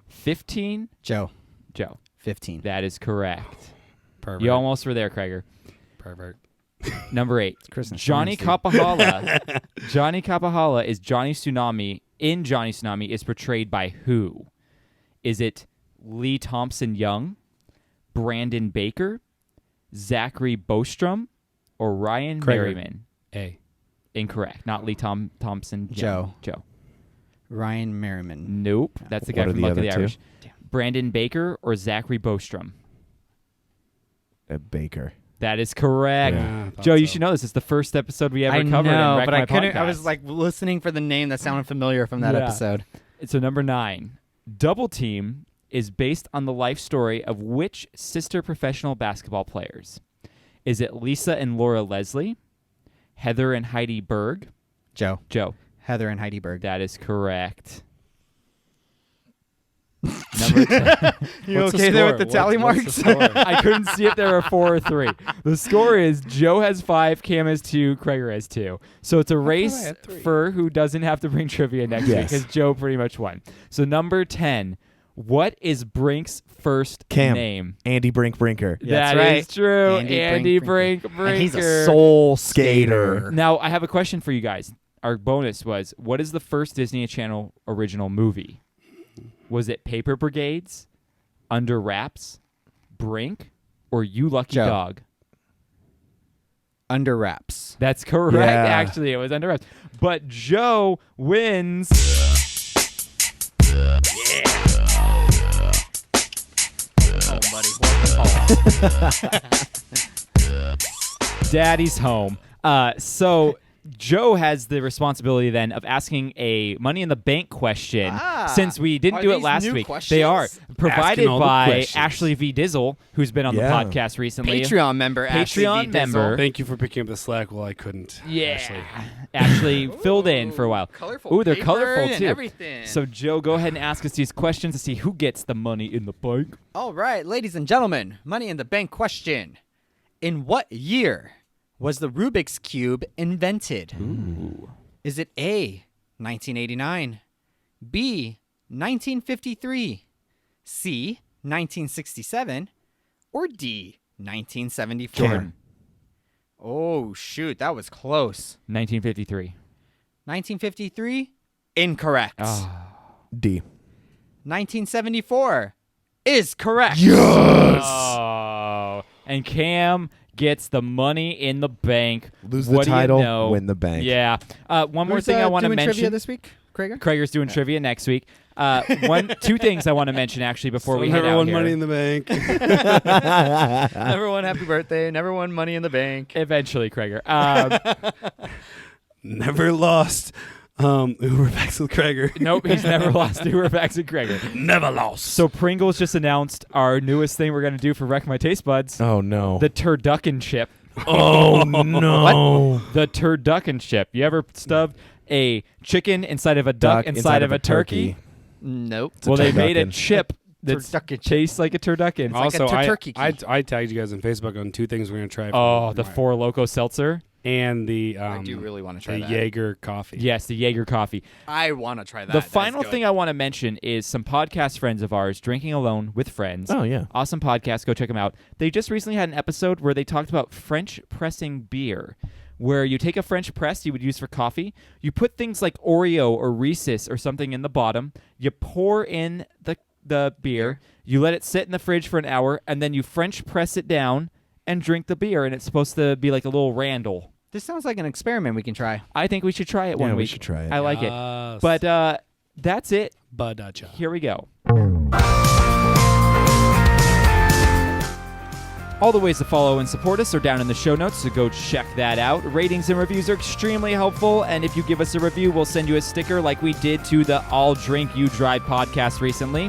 15?
Joe.
Joe.
15.
That is correct.
Pervert.
You almost were there, Krager.
Pervert.
Number 8.
Christmas
Johnny
songs, dude.
Capahala. Johnny Capahala is Johnny Tsunami. In Johnny Tsunami is portrayed by who? Is it Lee Thompson Young, Brandon Baker, Zachary Bostrom, or Ryan
Krager.
Merriman?
A.
Incorrect. Not Lee Thompson
Joe.
Young. Joe.
Ryan Merriman.
Nope. That's the guy
What are
from
the
Luck of
other
the
two?
Irish. Brandon Baker or Zachary Bostrom?
Baker.
That is correct.
Yeah, I thought
Joe, you
so.
should know this. It's the first episode we ever
I
covered.
know,
in Wreck
but
My
I couldn't. I
Podcast.
was like listening for the name that sounded familiar from that
Yeah.
episode.
So number 9, Double Team is based on the life story of which sister professional basketball players? Is it Lisa and Laura Leslie, Heather and Heidi Berg?
Joe.
Joe.
Heather and Heidi Berg.
That is correct. Number 10.
You
What's the
okay there with
score?
the tally
What's
marks?
the score?
I couldn't see if there were 4 or 3. The score is Joe has 5, Cam has 2, Krager has 2. So it's a race
had 3.
for who doesn't have to bring trivia next week
Yes.
because Joe pretty much won. So number 10, what is Brink's first
Cam.
name?
Andy Brinker.
That
right.
is true.
Andy
Andy
Brink-
Brinker.
And he's a soul
Skater.
skater.
Now, I have a question for you guys. Our bonus was, what is the first Disney Channel original movie? Was it Paper Brigades, Under Wraps, Brink, or You Lucky
Joe.
Dog?
Under wraps.
That's correct,
Yeah.
actually. It was Under Wraps. But Joe wins. Daddy's home. So Joe has the responsibility then of asking a Money in the Bank question. Since we didn't
Are
do it
these
last
new
week,
questions?
they are provided
all the
by
questions.
Ashley V. Dizzle, who's been on the
Yeah.
podcast recently.
Patreon member. Ashley
Patreon
V. Dizzle.
member.
Thank you for picking up the slack while I couldn't.
Yeah,
Ashley.
Ashley filled in for a while.
Colorful
Ooh, they're
paper
colorful
and
too.
everything.
So Joe, go ahead and ask us these questions to see who gets the Money in the Bank.
All right, ladies and gentlemen, Money in the Bank question. In what year was the Rubik's Cube invented?
Ooh.
Is it A, 1989, B, 1953, C, 1967, or D, 1974?
Jordan.
Oh, shoot, that was close.
1953.
1953, incorrect.
D.
1974 is correct.
Oh. And Cam gets the money in the bank.
Lose
What
the
do you
title,
know?
win the bank.
Yeah. One more thing I want to
doing
mention.
trivia this week, Krager?
Krager's doing trivia next week. Two things I want to mention actually before we head
never
out
won
here.
Money in the Bank.
Never won happy birthday. Never won money in the bank.
Eventually, Krager.
Never lost. Uber Facts with Krager.
Nope, he's never lost to Fax and Krager.
Never lost.
So Pringles just announced our newest thing we're going to do for Wreck My Taste Buds.
Oh, no.
The turducken chip.
Oh, no.
The turducken chip. You ever stuffed a chicken inside of a duck inside of a turkey?
Nope.
Well, they made a
turducken.
chip that
Turducken.
tastes like a turducken.
like a
Also,
turkey key.
I tagged you guys on Facebook on 2 things we're going to try.
Oh, the
my-
Four Loko seltzer.
And the
I do really want to try
the
that.
Jaeger coffee.
Yes, the Jaeger coffee.
I want to try that.
The final thing I want to mention is some podcast friends of ours, Drinking Alone with Friends.
Oh, yeah.
Awesome podcast. Go check them out. They just recently had an episode where they talked about French pressing beer, where you take a French press you would use for coffee, you put things like Oreo or Reese's or something in the bottom, you pour in the beer, you let it sit in the fridge for an hour, and then you French press it down and drink the beer, and it's supposed to be like a little Randall.
This sounds like an experiment we can try.
I think we should try it one
Yeah,
week.
we should try it.
I like it.
Yes.
But that's it.
Badacha.
Here we go. All the ways to follow and support us are down in the show notes, so go check that out. Ratings and reviews are extremely helpful, and if you give us a review, we'll send you a sticker like we did to the I'll Drink You Drive podcast recently.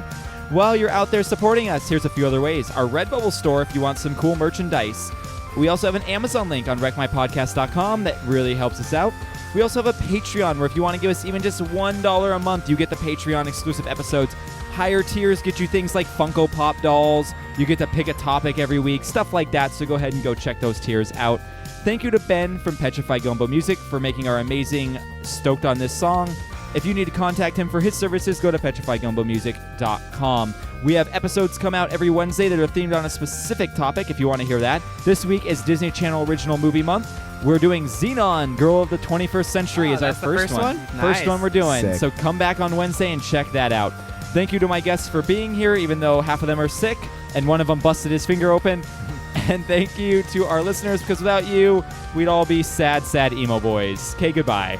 While you're out there supporting us, here's a few other ways. Our Redbubble store if you want some cool merchandise. We also have an Amazon link on wreckmypodcast.com that really helps us out. We also have a Patreon where if you want to give us even just $1 a month, you get the Patreon exclusive episodes. Higher tiers get you things like Funko Pop dolls. You get to pick a topic every week, stuff like that. So go ahead and go check those tiers out. Thank you to Ben from Petrified Gumbo Music for making our amazing Stoked On This song. If you need to contact him for his services, go to petrifiedgumbomusic.com. We have episodes come out every Wednesday that are themed on a specific topic if you want to hear that. This week is Disney Channel Original Movie Month. We're doing Xenon, Girl of the 21st Century is our
that's the
first
first one?
First
Nice.
one we're doing.
Sick.
So come back on Wednesday and check that out. Thank you to my guests for being here, even though half of them are sick and one of them busted his finger open. And thank you to our listeners, because without you, we'd all be sad, sad emo boys. Okay, goodbye.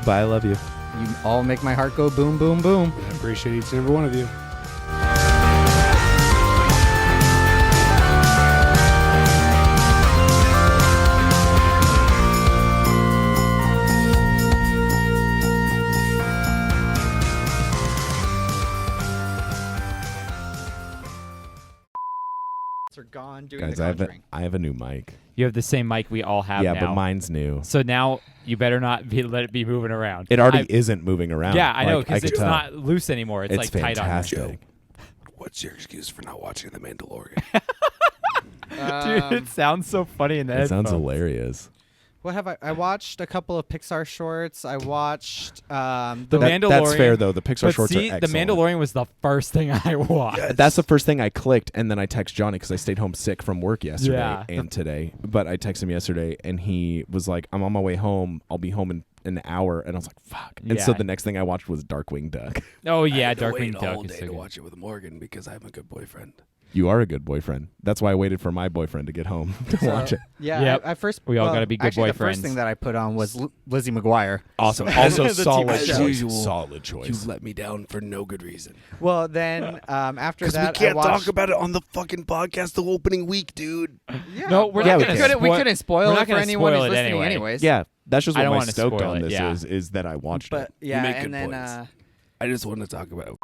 Bye, I love you.
You all make my heart go boom, boom, boom.
I appreciate each and every one of you.
Are gone doing
Guys,
the Conjuring.
I have a new mic.
You have the same mic we all have
Yeah,
now.
but mine's new.
So now you better not let it be moving around.
It already
I-
is't moving around.
Yeah, I know,
Like,
because
could
it's
tell.
not loose anymore. It's like tight on.
fantastic.
What's your excuse for not watching The Mandalorian?
Dude, it sounds so funny in the
It sounds
headphones.
hilarious.
What have I watched a couple of Pixar shorts. I watched
The
That-
Mandalorian.
That's fair, though. The Pixar
But
shorts
see,
are
The
excellent.
Mandalorian was the first thing I watched.
That's the first thing I clicked, and then I text Johnny because I stayed home sick from work yesterday
Yeah.
and today. But I texted him yesterday, and he was like, "I'm on my way home. I'll be home in an hour." And I was like, "Fuck!" And so
Yeah.
the next thing I watched was Darkwing Duck.
Oh yeah,
I had to
Darkwing
wait
Duck
all
is
day
so
to
good.
watch it with Morgan because I'm a good boyfriend.
You are a good boyfriend. That's why I waited for my boyfriend to get home to watch it.
Yeah,
Yep.
I first
We all gotta be good
actually, The
boyfriends.
first thing that I put on was Lizzie McGuire.
Awesome. Also,
The
solid
TV show.
choice. Solid choice.
You've let me down for no good reason.
Well, then after
Because
that,
we can't
I watched,
talk about it on the fucking podcast the opening week, dude.
Yeah,
No, we're
Yeah,
not
we
gonna
can.
we
spoil-
couldn't spoil
we're not
it for
gonna
anyone
spoil
who's
it
listening,
anyway.
anyways.
Yeah, that's just
I
what
don't
my
wanna
stoked
spoil
on
it,
this
yeah.
is that I watched
But
it.
yeah,
make
and
good
then
points. I just want to talk about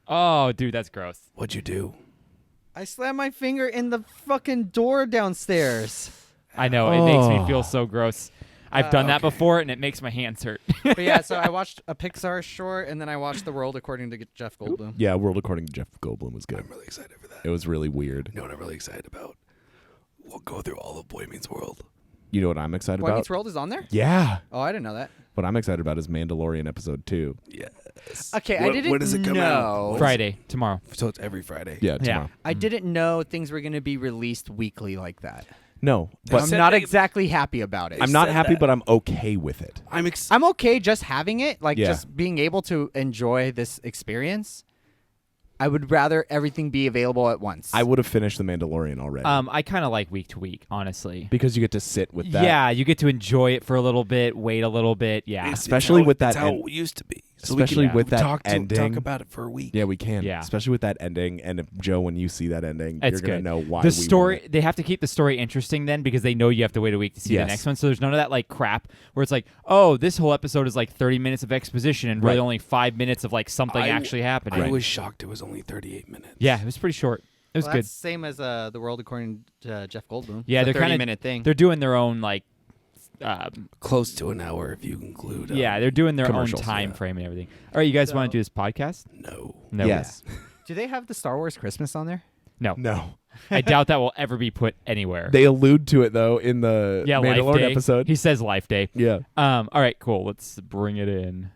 Oh, dude, that's gross.
what'd you do.
I slammed my finger in the fucking door downstairs.
I know it makes me
Oh.
feel so gross. I've done that before, and it makes my hands hurt.
But yeah, so I watched a Pixar short, and then I watched The World According to Jeff Goldblum.
Yeah, World According to Jeff Goldblum was good.
I'm really excited for that.
It was really weird.
You know what I'm really excited about? We'll go through all of Boy Meets World.
You know what I'm excited
Boy
about?
Meets World is on there?
Yeah.
Oh, I didn't know that.
What I'm excited about is Mandalorian episode 2.
Yes.
Okay, I didn't
When does it come
know.
out?
Friday, tomorrow.
So it's every Friday.
Yeah, tomorrow.
I didn't know things were going to be released weekly like that.
No, but
I'm
said
not
they-
exactly happy about it.
I'm not
said
happy,
that.
but I'm okay with it.
I'm okay just having it, like
Yeah.
just being able to enjoy this experience. I would rather everything be available at once.
I would have finished The Mandalorian already
I kind of like week to week, honestly.
because you get to sit with that.
Yeah, you get to enjoy it for a little bit, wait a little bit. Yeah.
Especially with that
That's how
end-
it used to be.
especially with that
talk
ending.
about it for a week.
Yeah, we can.
Yeah.
Especially with that ending. And if, Joe, when you see that ending,
It's
you're gonna
good.
know why
The
we
story,
want it.
they have to keep the story interesting then because they know you have to wait a week to see
Yes.
the next one. So there's none of that like crap where it's like, oh, this whole episode is like 30 minutes of exposition and really
Right.
only 5 minutes of like something actually happening.
I was shocked it was only 38 minutes.
Yeah, it was pretty short. It was
Well,
good.
that's same as the world according to Jeff Goldblum.
Yeah,
It's a
they're kind of
30-minute thing.
They're doing their own like,
Close to an hour if you include.
yeah, they're doing their own
commercials,
time
yeah.
frame and everything. All right, you guys want to do this podcast?
No.
No.
Yes.
Do they have the Star Wars Christmas on there?
No.
No.
I doubt that will ever be put anywhere.
They allude to it though in the
yeah, Life
Mandalorian
Day.
episode.
He says Life Day.
Yeah.
All right, cool. Let's bring it in.